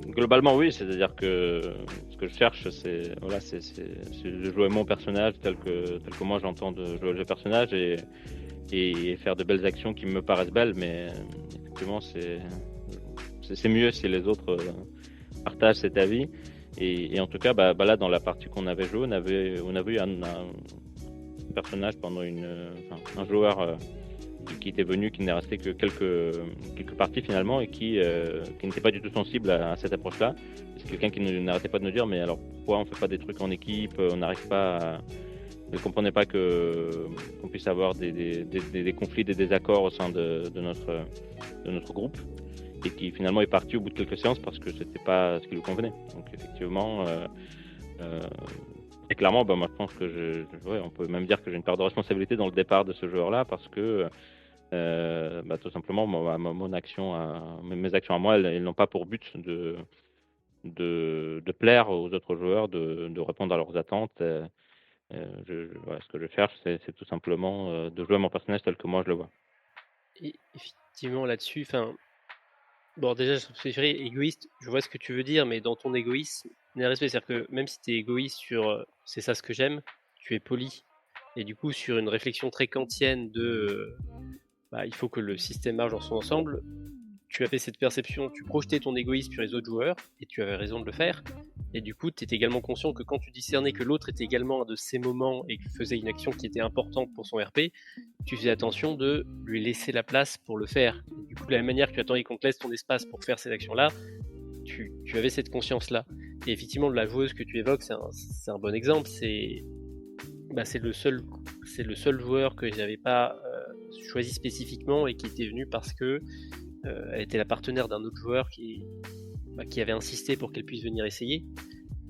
globalement oui, c'est-à-dire que ce que je cherche c'est de jouer mon personnage tel que moi j'entends de jouer le personnage et faire de belles actions qui me paraissent belles, mais effectivement c'est mieux si les autres partagent cet avis. Et en tout cas, bah là, dans la partie qu'on avait jouée, on avait eu un personnage pendant un joueur qui était venu, qui n'est resté que quelques parties finalement, et qui n'était pas du tout sensible à cette approche-là. C'est quelqu'un qui n'arrêtait pas de nous dire, mais alors pourquoi on fait pas des trucs en équipe, on n'arrive pas à... Il ne comprenait pas qu'on puisse avoir des conflits, des désaccords au sein de notre groupe, et qui finalement est parti au bout de quelques séances parce que c'était pas ce qui lui convenait. Donc effectivement, et clairement, bah, moi je pense que on peut même dire que j'ai une part de responsabilité dans le départ de ce joueur-là parce que bah, tout simplement mon action, mes actions à moi, elles n'ont pas pour but de plaire aux autres joueurs, de répondre à leurs attentes. Voilà, ce que je cherche, c'est tout simplement de jouer mon personnage tel que moi je le vois. Et effectivement, là-dessus, bon, déjà, je préférais égoïste, je vois ce que tu veux dire, mais dans ton égoïsme, il y a un respect, c'est-à-dire que même si tu es égoïste sur c'est ça ce que j'aime, tu es poli. Et du coup, sur une réflexion très kantienne de il faut que le système marche dans son ensemble, tu avais cette perception, tu projetais ton égoïsme sur les autres joueurs, et tu avais raison de le faire. Et du coup, tu étais également conscient que quand tu discernais que l'autre était également un de ces moments et faisait une action qui était importante pour son RP, tu faisais attention de lui laisser la place pour le faire. Et du coup, de la même manière que tu attendais qu'on te laisse ton espace pour faire ces actions-là, tu avais cette conscience-là. Et effectivement, la joueuse que tu évoques, c'est un bon exemple. C'est le seul joueur que j'avais pas choisi spécifiquement et qui était venu parce que elle était la partenaire d'un autre joueur qui avait insisté pour qu'elle puisse venir essayer.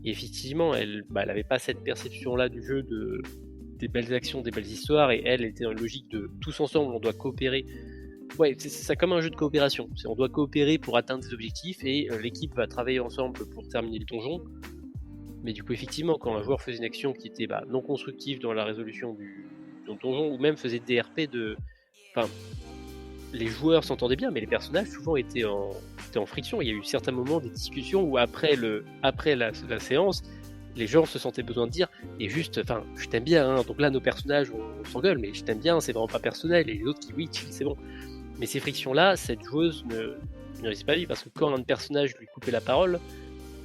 Et effectivement, elle n'avait pas cette perception-là du jeu des belles actions, des belles histoires, et elle était dans une logique de tous ensemble, on doit coopérer. Ouais, c'est ça comme un jeu de coopération. On doit coopérer pour atteindre des objectifs, et l'équipe va travailler ensemble pour terminer le donjon. Mais du coup, effectivement, quand un joueur faisait une action qui était non constructive dans la résolution du donjon, ou même faisait des RP les joueurs s'entendaient bien, mais les personnages souvent étaient en friction. Il y a eu certains moments, des discussions où après la séance, les gens se sentaient besoin de dire, et juste, je t'aime bien, hein. Donc là nos personnages on s'engueule, mais je t'aime bien, c'est vraiment pas personnel, et les autres qui oui, c'est bon. Mais ces frictions-là, cette joueuse ne risque pas vivre, parce que quand un personnage lui coupait la parole,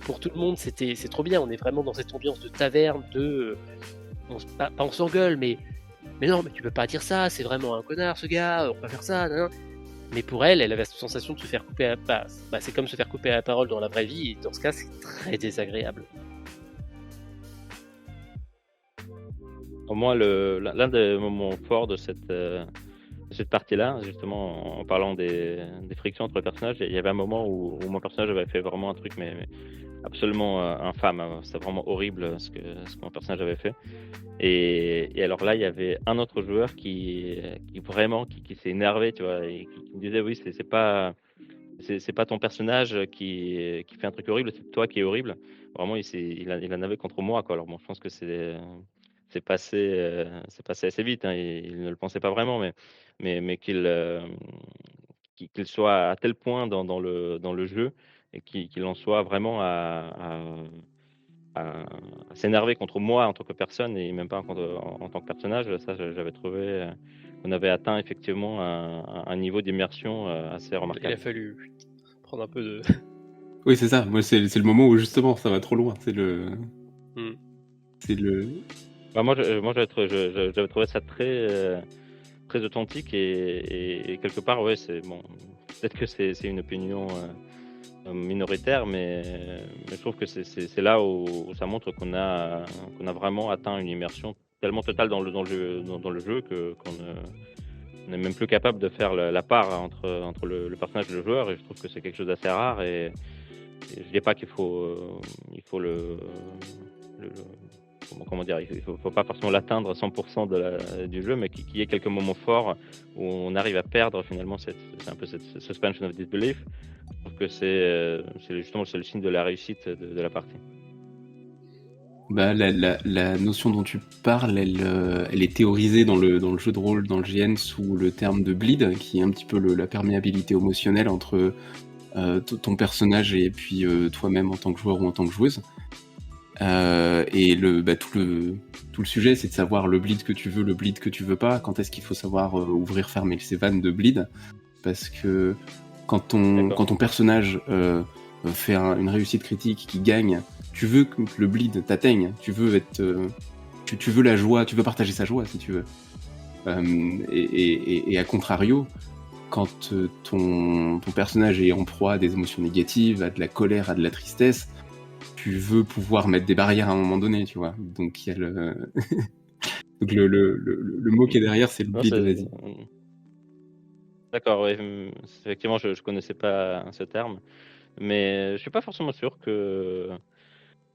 pour tout le monde c'est trop bien, on est vraiment dans cette ambiance de taverne, on s'engueule, mais non, mais tu peux pas dire ça, c'est vraiment un connard ce gars, on peut pas faire ça, nan. Mais pour elle avait cette sensation de se faire couper c'est comme se faire couper la parole dans la vraie vie, et dans ce cas c'est très désagréable. Pour moi, l'un des moments forts de cette partie-là, justement en parlant des frictions entre les personnages, il y avait un moment où mon personnage avait fait vraiment un truc mais absolument infâme, hein. C'était vraiment horrible ce que mon personnage avait fait. Et alors là, il y avait un autre joueur qui s'est énervé, tu vois, et qui me disait oui, c'est pas ton personnage qui fait un truc horrible, c'est toi qui es horrible. Vraiment, il en avait contre moi, quoi. Alors bon, je pense que c'est passé assez vite, hein. Il ne le pensait pas vraiment, mais qu'il soit à tel point dans le jeu et qu'il en soit vraiment à s'énerver contre moi en tant que personne et même pas en tant que personnage. Ça, j'avais trouvé qu'on avait atteint effectivement un niveau d'immersion assez remarquable. Il a fallu prendre un peu de... Oui, c'est ça. Moi, c'est le moment où justement ça va trop loin. C'est le... Bah, moi, j'avais trouvé ça très très authentique et quelque part, ouais, c'est bon, peut-être que c'est une opinion minoritaire, mais je trouve que c'est là où ça montre qu'on a vraiment atteint une immersion tellement totale dans le jeu qu'on on est même plus capable de faire la part entre le personnage et le joueur, et je trouve que c'est quelque chose d'assez rare. Et je dis pas qu'il faut, il faut le comment dire? Il faut pas forcément l'atteindre à 100 du jeu, mais qu'il y ait quelques moments forts où on arrive à perdre finalement c'est un peu cette suspension of disbelief. Je trouve que c'est le signe de la réussite de la partie. Bah, la notion dont tu parles, elle est théorisée dans le jeu de rôle, dans le GN, sous le terme de bleed, qui est un petit peu la perméabilité émotionnelle entre ton personnage et puis toi-même en tant que joueur ou en tant que joueuse. Et tout le sujet, c'est de savoir le bleed que tu veux, le bleed que tu veux pas, quand est-ce qu'il faut savoir ouvrir, fermer ses vannes de bleed, parce que quand ton personnage fait une réussite critique qui gagne, tu veux que le bleed t'atteigne, tu veux être, tu veux la joie, tu veux partager sa joie si tu veux. Et à contrario, quand ton personnage est en proie à des émotions négatives, à de la colère, à de la tristesse, tu veux pouvoir mettre des barrières à un moment donné, tu vois. Donc il y a donc le mot qui est derrière, c'est le Non, bleed, vas-y. D'accord, oui, effectivement, je connaissais pas ce terme, mais je suis pas forcément sûr que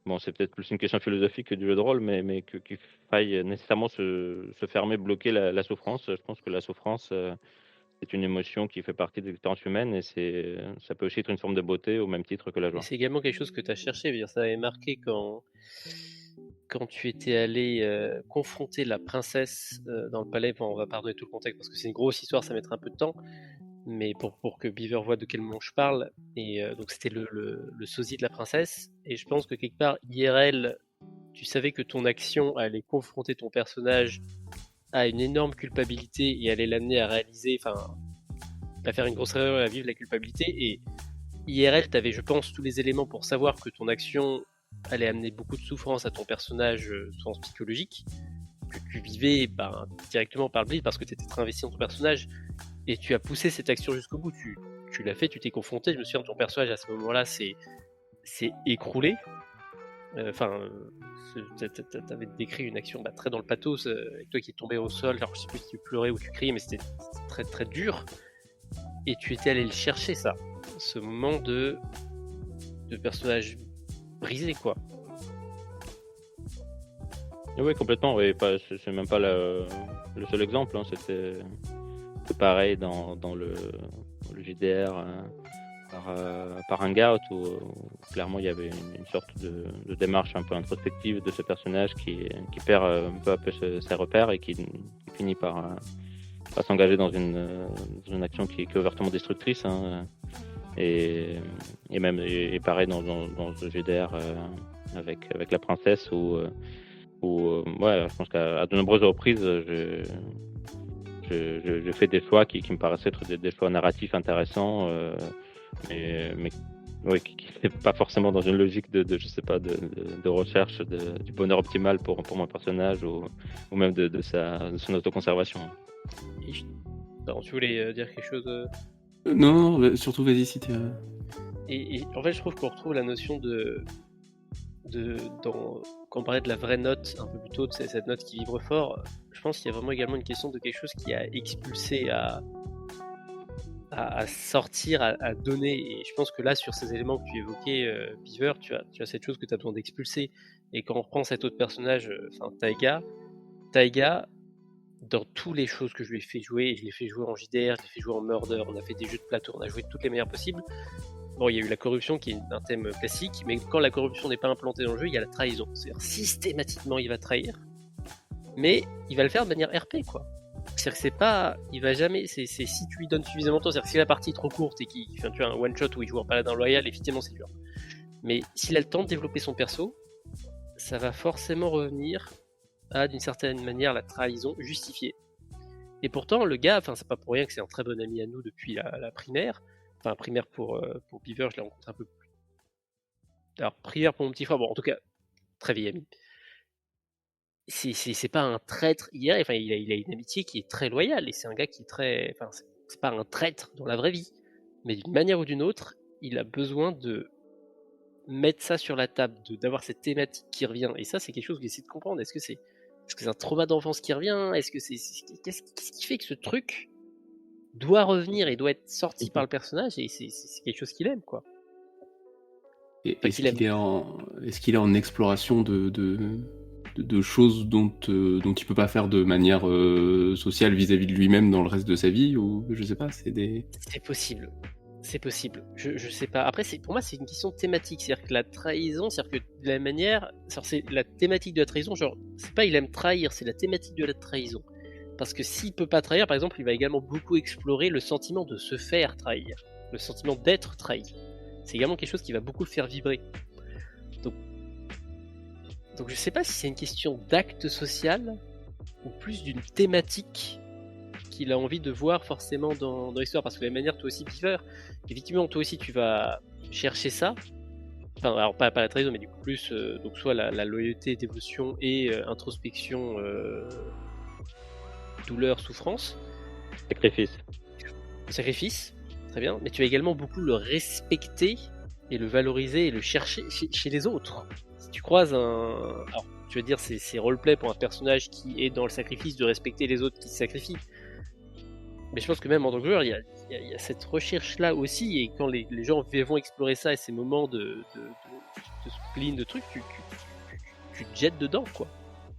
bon, c'est peut-être plus une question philosophique que du jeu de rôle, mais qu'il faille nécessairement se fermer, bloquer la souffrance. Je pense que la souffrance, c'est une émotion qui fait partie de l'expérience humaine et ça peut aussi être une forme de beauté au même titre que la Et joie. c'est également quelque chose que tu as cherché. Je veux dire, ça avait marqué quand tu étais allé confronter la princesse dans le palais. Bon, on va pardonner tout le contexte parce que c'est une grosse histoire, ça mettra un peu de temps. Mais pour que Beaver voit de quel moment je parle. Et donc c'était le sosie de la princesse. Et je pense que quelque part, IRL, tu savais que ton action allait confronter ton personnage à une énorme culpabilité et allait l'amener à réaliser, enfin, à faire une grosse erreur et à vivre la culpabilité. Et IRL, tu avais, je pense, tous les éléments pour savoir que ton action allait amener beaucoup de souffrance à ton personnage, sens psychologique, que tu vivais directement par le bleed parce que tu étais très investi dans ton personnage et tu as poussé cette action jusqu'au bout. Tu l'as fait, tu t'es confronté. Je me souviens de ton personnage à ce moment-là, c'est écroulé. Enfin, t'avais décrit une action très dans le pathos, avec toi qui est tombé au sol. Alors je sais plus si tu pleurais ou tu criais, mais c'était très très dur. Et tu étais allé le chercher, ça, ce moment de personnage brisé, quoi. Oui, complètement. Oui, c'est même pas le seul exemple. Hein, c'était pareil dans le JDR. Par Hangout où clairement il y avait une sorte de démarche un peu introspective de ce personnage qui perd peu à peu ses repères et qui finit par s'engager dans une action qui est ouvertement destructrice. Hein, et même et pareil dans ce GDR avec la princesse où ouais, je pense qu'à de nombreuses reprises je fais des choix qui me paraissaient être des choix narratifs intéressants, mais oui, qui n'est pas forcément dans une logique je sais pas, de recherche du bonheur optimal pour mon personnage ou même de son autoconservation. Alors, tu voulais dire quelque chose Non, surtout vas-y si t'es... et en fait, je trouve qu'on retrouve la notion quand on parlait de la vraie note un peu plus tôt, de cette note qui vibre fort, je pense qu'il y a vraiment également une question de quelque chose qui a expulsé, à sortir, à donner. Et je pense que là, sur ces éléments que tu évoquais, Beaver, tu as cette chose que tu as besoin d'expulser. Et quand on reprend cet autre personnage, Taiga, dans toutes les choses que je lui ai fait jouer, et je l'ai fait jouer en JDR, je l'ai fait jouer en Murder, on a fait des jeux de plateau, on a joué toutes les meilleures possibles. Bon, il y a eu la corruption qui est un thème classique, mais quand la corruption n'est pas implantée dans le jeu, il y a la trahison. C'est-à-dire systématiquement, il va trahir, mais il va le faire de manière RP, quoi. C'est-à-dire que c'est pas, il va jamais, c'est si tu lui donnes suffisamment de temps, c'est-à-dire que si la partie est trop courte et qu'il fait un one shot où il joue en paladin loyal, effectivement c'est dur. Mais s'il a le temps de développer son perso, ça va forcément revenir à, d'une certaine manière, la trahison justifiée. Et pourtant, le gars, enfin c'est pas pour rien que c'est un très bon ami à nous depuis la primaire. Enfin, primaire pour Beaver, je l'ai rencontré un peu plus. Alors, primaire pour mon petit frère, bon, en tout cas, très vieil ami. c'est pas un traître hier, enfin il a une amitié qui est très loyale et c'est un gars qui est très, enfin c'est pas un traître dans la vraie vie, mais d'une manière ou d'une autre, il a besoin de mettre ça sur la table, d'avoir cette thématique qui revient. Et ça, c'est quelque chose que j'essaie de comprendre. Est-ce que c'est un trauma d'enfance qui revient? Qu'est-ce qui fait que ce truc doit revenir et doit être sorti par le personnage et c'est quelque chose qu'il aime, quoi. Et Enfin, est-ce qu'il aime. qu'il est en exploration de choses dont il peut pas faire de manière sociale vis-à-vis de lui-même dans le reste de sa vie, ou je sais pas, c'est des... C'est possible. C'est possible. Je sais pas. Après, pour moi, c'est une question thématique. C'est-à-dire que la trahison, c'est-à-dire que de la manière. C'est la thématique de la trahison, genre, c'est pas il aime trahir, c'est la thématique de la trahison. Parce que s'il peut pas trahir, par exemple, il va également beaucoup explorer le sentiment de se faire trahir. Le sentiment d'être trahi. C'est également quelque chose qui va beaucoup le faire vibrer. Donc je sais pas si c'est une question d'acte social ou plus d'une thématique qu'il a envie de voir forcément dans l'histoire. Parce que de la manière, toi aussi, Beaver, effectivement, toi aussi, tu vas chercher ça. Enfin, alors pas la trahison, mais du coup, plus donc soit la loyauté, dévotion et introspection, douleur, souffrance, Sacrifice. sacrifice, très bien. Mais tu vas également beaucoup le respecter et le valoriser et le chercher chez les autres. Si tu croises un. Alors, tu vas dire, c'est roleplay pour un personnage qui est dans le sacrifice de respecter les autres qui se sacrifient. Mais je pense que même en tant que joueur, il y a cette recherche-là aussi, et quand les gens vont explorer ça et ces moments de spleen, de trucs, tu te jettes dedans, quoi.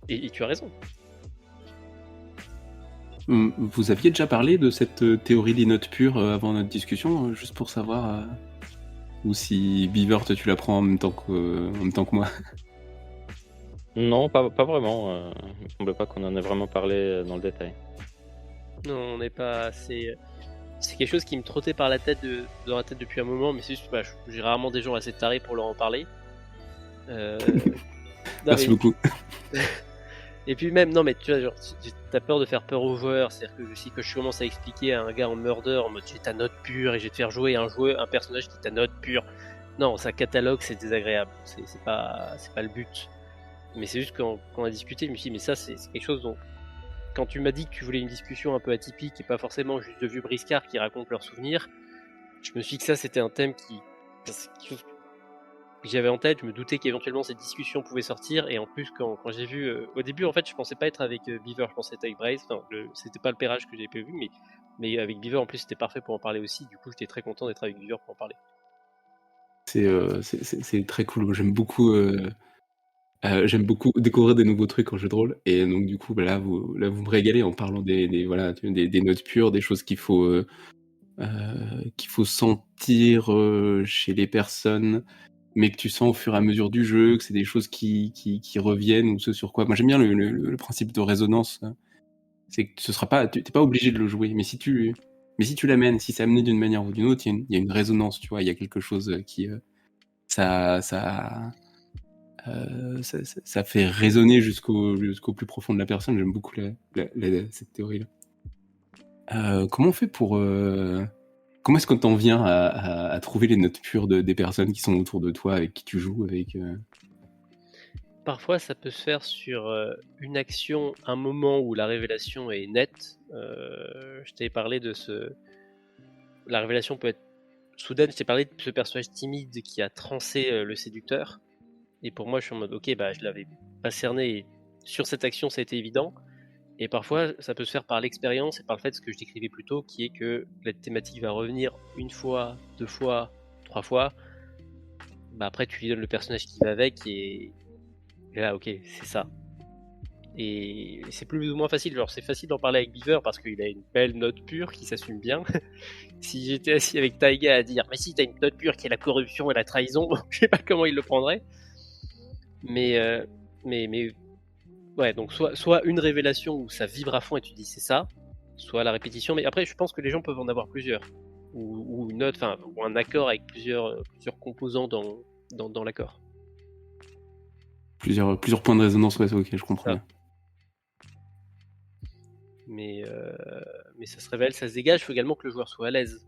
Et tu as raison. Vous aviez déjà parlé de cette théorie des notes pures avant notre discussion, juste pour savoir, ou si Beaver, toi, tu l'apprends en même temps que moi. Non, pas vraiment. Il me semble pas qu'on en ait vraiment parlé dans le détail. Non, on n'est pas. C'est quelque chose qui me trottait par la tête dans la tête depuis un moment, mais c'est juste, bah, j'ai rarement des gens assez tarés pour leur en parler. Non, Merci beaucoup. Et puis même, non mais tu vois, genre, t'as peur de faire peur aux joueurs, c'est-à-dire que si que je commence à expliquer à un gars en murder en mode j'ai ta note pure et je vais te faire jouer un personnage qui ta note pure, non, ça catalogue, c'est désagréable, c'est pas le but. Mais c'est juste quand on a discuté, je me suis dit mais ça c'est quelque chose dont quand tu m'as dit que tu voulais une discussion un peu atypique et pas forcément juste de vieux briscards qui racontent leurs souvenirs, je me suis dit que ça c'était un thème c'est quelque chose que j'avais en tête. Je me doutais qu'éventuellement cette discussion pouvait sortir, et en plus quand j'ai vu au début, en fait je pensais pas être avec Beaver, je pensais être avec Braze, enfin, c'était pas le pairage que j'avais prévu, mais avec Beaver en plus c'était parfait pour en parler aussi, du coup j'étais très content d'être avec Beaver pour en parler. C'est très cool. J'aime beaucoup découvrir des nouveaux trucs en jeu de rôle, et donc du coup, bah, là vous me régalez en parlant voilà, des notes pures, des choses qu'il faut sentir chez les personnes, mais que tu sens au fur et à mesure du jeu, que c'est des choses qui reviennent, ou ce sur quoi... Moi j'aime bien le principe de résonance. C'est que ce sera pas, t'es pas obligé de le jouer, mais si tu l'amènes, si c'est amené d'une manière ou d'une autre, il y a une résonance, tu vois, il y a quelque chose qui ça fait résonner jusqu'au plus profond de la personne. J'aime beaucoup cette théorie-là. Comment on fait pour... Comment est-ce qu'on t'en vient à trouver les notes pures des personnes qui sont autour de toi, avec qui tu joues, avec... Parfois ça peut se faire sur une action, un moment où la révélation est nette. Je t'avais parlé de la révélation peut être soudaine, je t'ai parlé de ce personnage timide qui a trancé le séducteur. Et pour moi, je suis en mode, ok, bah, je l'avais pas cerné. Et sur cette action, ça a été évident. Et parfois, ça peut se faire par l'expérience et par le fait, ce que je décrivais plus tôt, qui est que la thématique va revenir une fois, deux fois, trois fois. Bah, après, tu lui donnes le personnage qui va avec, et là, ok, c'est ça. Et c'est plus ou moins facile. Genre, c'est facile d'en parler avec Beaver parce qu'il a une belle note pure qui s'assume bien. Si j'étais assis avec Taiga à dire, mais si t'as une note pure qui est la corruption et la trahison, je sais pas comment il le prendrait. Mais ouais, donc soit une révélation où ça vibre à fond et tu dis c'est ça, soit la répétition. Mais après, je pense que les gens peuvent en avoir plusieurs, ou une note, enfin, ou un accord avec plusieurs composants dans l'accord. Plusieurs points de résonance, ouais, ok, je comprends bien. Mais ça se révèle, ça se dégage. Il faut également que le joueur soit à l'aise.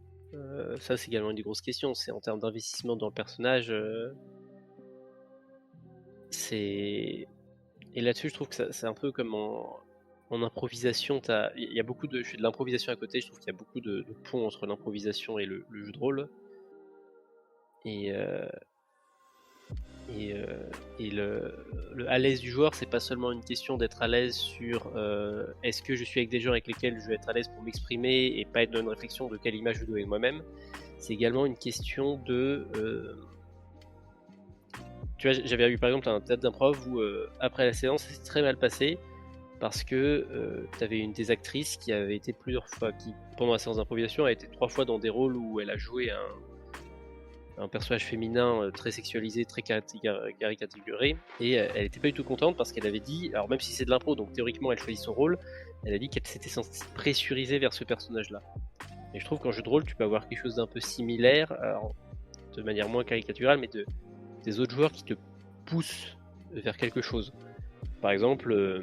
Ça, c'est également une des grosses questions. C'est en termes d'investissement dans le personnage. C'est Et là-dessus, je trouve que c'est un peu comme en improvisation. Il y a beaucoup je fais de l'improvisation à côté. Je trouve qu'il y a beaucoup de ponts entre l'improvisation et le jeu de rôle. Et le à l'aise du joueur, c'est pas seulement une question d'être à l'aise sur est-ce que je suis avec des gens avec lesquels je vais être à l'aise pour m'exprimer et pas être dans une réflexion de quelle image je dois avec moi-même. C'est également une question de tu vois, j'avais eu par exemple un théâtre d'improv où après la séance, ça s'est très mal passé parce que tu avais une des actrices qui avait été plusieurs fois, qui pendant la séance d'improvisation a été 3 fois dans des rôles où elle a joué un personnage féminin très sexualisé, très caricaturé, et elle était pas du tout contente parce qu'elle avait dit, alors même si c'est de l'impro, donc théoriquement elle choisit son rôle, elle a dit qu'elle s'était sentie pressurisée vers ce personnage-là. Et je trouve qu'en jeu de rôle, tu peux avoir quelque chose d'un peu similaire, alors, de manière moins caricaturale, mais des autres joueurs qui te poussent vers quelque chose. Par exemple,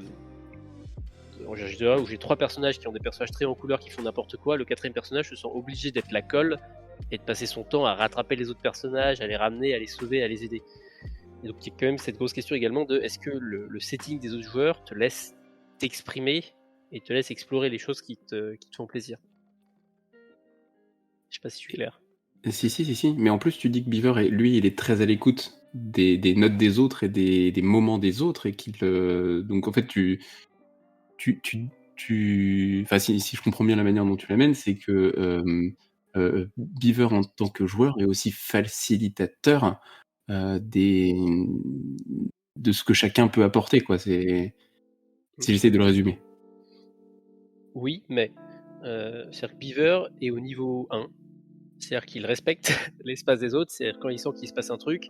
en GG2A, où j'ai 3 personnages qui ont des personnages très en couleur qui font n'importe quoi, le 4ème personnage se sent obligé d'être la colle et de passer son temps à rattraper les autres personnages, à les ramener, à les sauver, à les aider. Et donc il y a quand même cette grosse question également de est-ce que le setting des autres joueurs te laisse t'exprimer et te laisse explorer les choses qui te font plaisir. Je sais pas si je suis clair. Si. Mais en plus, tu dis que Beaver, lui, il est très à l'écoute des notes des autres et des moments des autres. Et donc, en fait, enfin, si je comprends bien la manière dont tu l'amènes, c'est que Beaver, en tant que joueur, est aussi facilitateur de ce que chacun peut apporter, quoi. Si j'essaie de le résumer. Oui, mais c'est-à-dire que Beaver est au niveau 1. C'est-à-dire qu'il respecte l'espace des autres, c'est-à-dire quand il sent qu'il se passe un truc,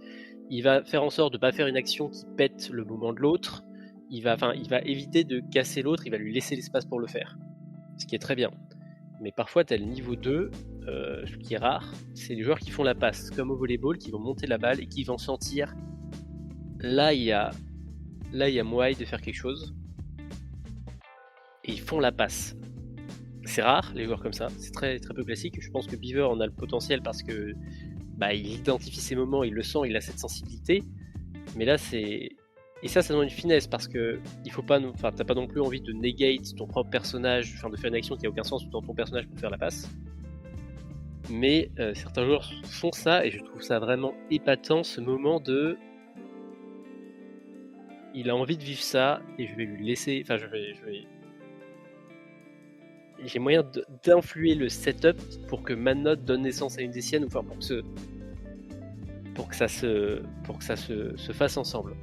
il va faire en sorte de ne pas faire une action qui pète le moment de l'autre, il va éviter de casser l'autre, il va lui laisser l'espace pour le faire, ce qui est très bien. Mais parfois tu as le niveau 2, ce qui est rare, c'est les joueurs qui font la passe, comme au volleyball, qui vont monter la balle et qui vont sentir, là il y a moyen de faire quelque chose, et ils font la passe. C'est rare, les joueurs comme ça, c'est très, très peu classique. Je pense que Beaver en a le potentiel parce que il identifie ses moments, il le sent, il a cette sensibilité. Mais là, et ça donne une finesse parce que il faut pas, t'as pas non plus envie de negate ton propre personnage, enfin de faire une action qui a aucun sens dans ton personnage pour faire la passe. Mais certains joueurs font ça et je trouve ça vraiment épatant, ce moment de il a envie de vivre ça et je vais lui laisser, enfin j'ai moyen d'influer le setup pour que ma note donne naissance à une des siennes, enfin pour que ça se fasse ensemble.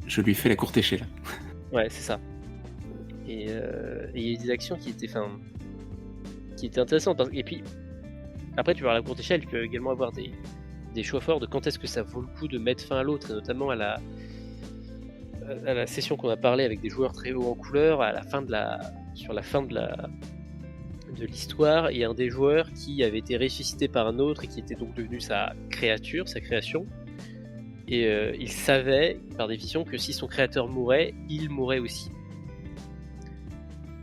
Je lui fais la courte échelle. Ouais, c'est ça. Et il y a des actions qui étaient intéressantes. Et puis après, tu vas à la courte échelle, tu peux également avoir des choix forts de quand est-ce que ça vaut le coup de mettre fin à l'autre, et notamment à la session qu'on a parlé avec des joueurs très hauts en couleur, sur la fin de l'histoire, il y a un des joueurs qui avait été ressuscité par un autre et qui était donc devenu sa création. Et il savait, par définition, que si son créateur mourait, il mourrait aussi.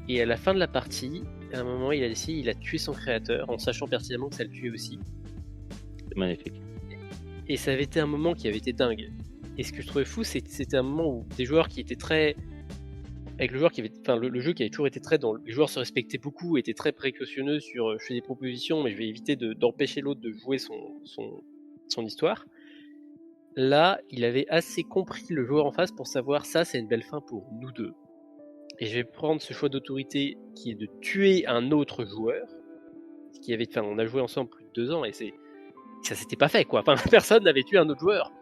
Et à la fin de la partie, à un moment, il a tué son créateur, en sachant pertinemment que ça le tuait aussi. C'est magnifique. Et ça avait été un moment qui avait été dingue. Et ce que je trouvais fou, c'était un moment où des joueurs qui étaient très... Avec le joueur qui avait... Enfin, le jeu qui avait toujours été très dans... Les joueurs se respectaient beaucoup, étaient très précautionneux sur je fais des propositions, mais je vais éviter d'empêcher l'autre de jouer son histoire. Là, il avait assez compris le joueur en face pour savoir ça, c'est une belle fin pour nous deux. Et je vais prendre ce choix d'autorité qui est de tuer un autre joueur. On a joué ensemble plus de 2 ans et ça s'était pas fait, quoi. Enfin, personne n'avait tué un autre joueur.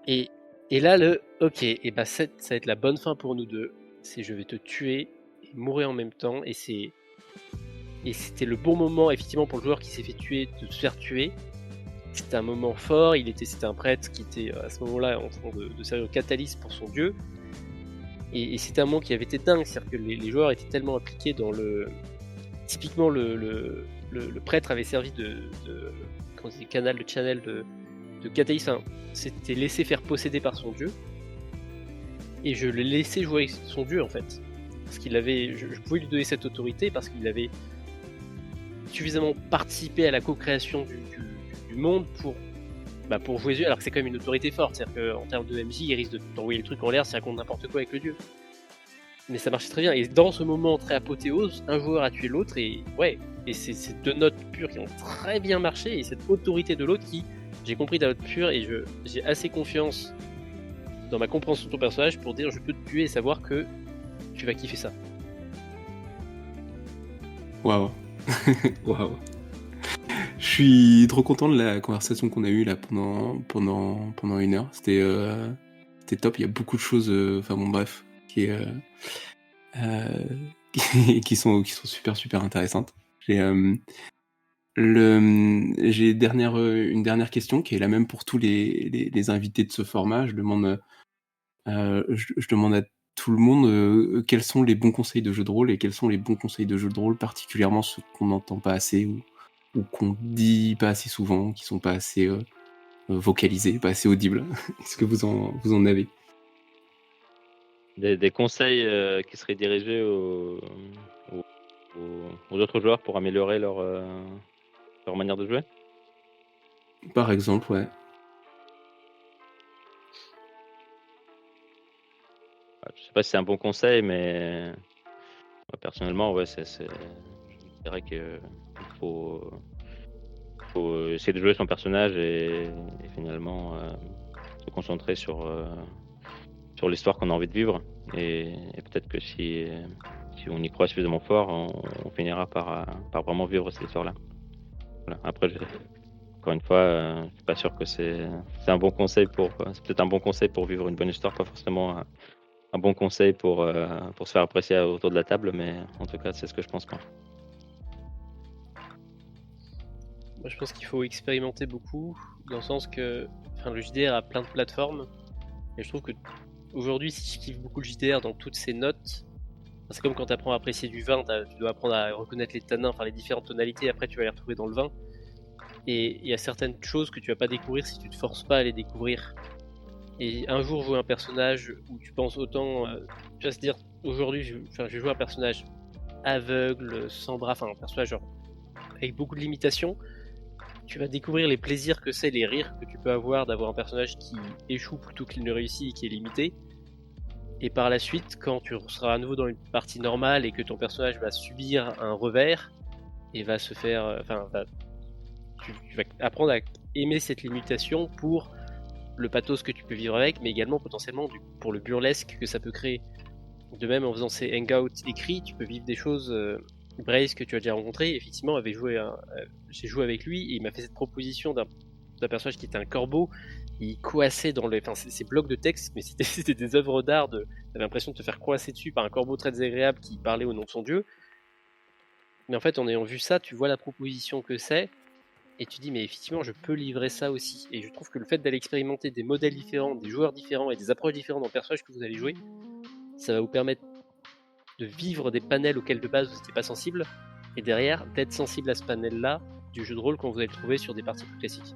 Et là, ok, et ça va être la bonne fin pour nous deux. C'est je vais te tuer et mourir en même temps. Et c'était le bon moment, effectivement, pour le joueur qui s'est fait tuer, de se faire tuer. C'était un moment fort. C'était un prêtre qui était à ce moment-là en train de servir au catalyse pour son dieu. Et c'était un moment qui avait été dingue. C'est-à-dire que les joueurs étaient tellement impliqués dans le. Typiquement, le prêtre avait servi de channel de catalyse. C'était laissé faire posséder par son dieu. Et je l'ai laissé jouer avec son dieu en fait. Parce qu'il avait. Je pouvais lui donner cette autorité parce qu'il avait suffisamment participé à la co-création du monde pour bah, pour jouer alors que c'est quand même une autorité forte, c'est-à-dire qu'en termes de MJ, il risque de t'envoyer le truc en l'air si ça raconte n'importe quoi avec le dieu. Mais ça marchait très bien, et dans ce moment très apothéose, un joueur a tué l'autre, et ouais, et c'est ces 2 notes pures qui ont très bien marché, et cette autorité de l'autre qui, j'ai compris ta note pure, et j'ai assez confiance dans ma compréhension de ton personnage pour dire je peux te tuer et savoir que tu vas kiffer ça. Waouh. Waouh. Je suis trop content de la conversation qu'on a eue là pendant 1 heure. C'était top. Il y a beaucoup de choses. Enfin bon, bref, qui sont super intéressantes. J'ai une dernière question qui est la même pour tous les invités de ce format. Je demande à tout le monde quels sont les bons conseils de jeux de rôle et quels sont les bons conseils de jeux de rôle, particulièrement ceux qu'on n'entend pas assez ou qu'on dit pas assez souvent, qui sont pas assez vocalisés, pas assez audibles. Est-ce que vous en avez? Des conseils qui seraient dirigés aux autres joueurs pour améliorer leur manière de jouer? Par exemple, ouais. Je sais pas si c'est un bon conseil, mais moi, personnellement, ouais, je dirais qu'il faut essayer de jouer son personnage et finalement se concentrer sur l'histoire qu'on a envie de vivre. Et peut-être que si on y croit suffisamment fort, on finira par vraiment vivre cette histoire-là. Voilà. Après, encore une fois, je suis pas sûr que c'est un bon conseil c'est peut-être un bon conseil pour vivre une bonne histoire, pas forcément un bon conseil pour se faire apprécier autour de la table, mais en tout cas, c'est ce que je pense, moi. Moi, je pense qu'il faut expérimenter beaucoup, dans le sens que le JDR a plein de plateformes, et je trouve que aujourd'hui, si je kiffe beaucoup le JDR dans toutes ses notes, c'est comme quand tu apprends à apprécier du vin, tu dois apprendre à reconnaître les tanins, les différentes tonalités, après tu vas les retrouver dans le vin. Et il y a certaines choses que tu vas pas découvrir si tu te forces pas à les découvrir. Et un jour jouer un personnage où tu penses autant, tu vas se dire aujourd'hui je vais jouer un personnage aveugle, sans bras, un personnage avec beaucoup de limitations. Tu vas découvrir les plaisirs que c'est, les rires que tu peux avoir d'avoir un personnage qui échoue plutôt qu'il ne réussit et qui est limité. Et par la suite, quand tu seras à nouveau dans une partie normale et que ton personnage va subir un revers et va se faire, tu vas apprendre à aimer cette limitation pour le pathos que tu peux vivre avec, mais également potentiellement pour le burlesque que ça peut créer. De même, en faisant ces hangouts écrits, tu peux vivre des choses. Brace, que tu as déjà rencontré, effectivement, j'ai joué avec lui et il m'a fait cette proposition d'un personnage qui était un corbeau. Il coassait dans ces blocs de texte, mais c'était des œuvres d'art. T'avais l'impression de te faire coasser dessus par un corbeau très désagréable qui parlait au nom de son dieu. Mais en fait, en ayant vu ça, tu vois la proposition que c'est. Et tu dis, mais effectivement, je peux livrer ça aussi. Et je trouve que le fait d'aller expérimenter des modèles différents, des joueurs différents et des approches différentes dans le personnage que vous allez jouer, ça va vous permettre de vivre des panels auxquels de base vous n'étiez pas sensible, et derrière, d'être sensible à ce panel-là du jeu de rôle quand vous allez le trouver sur des parties plus classiques.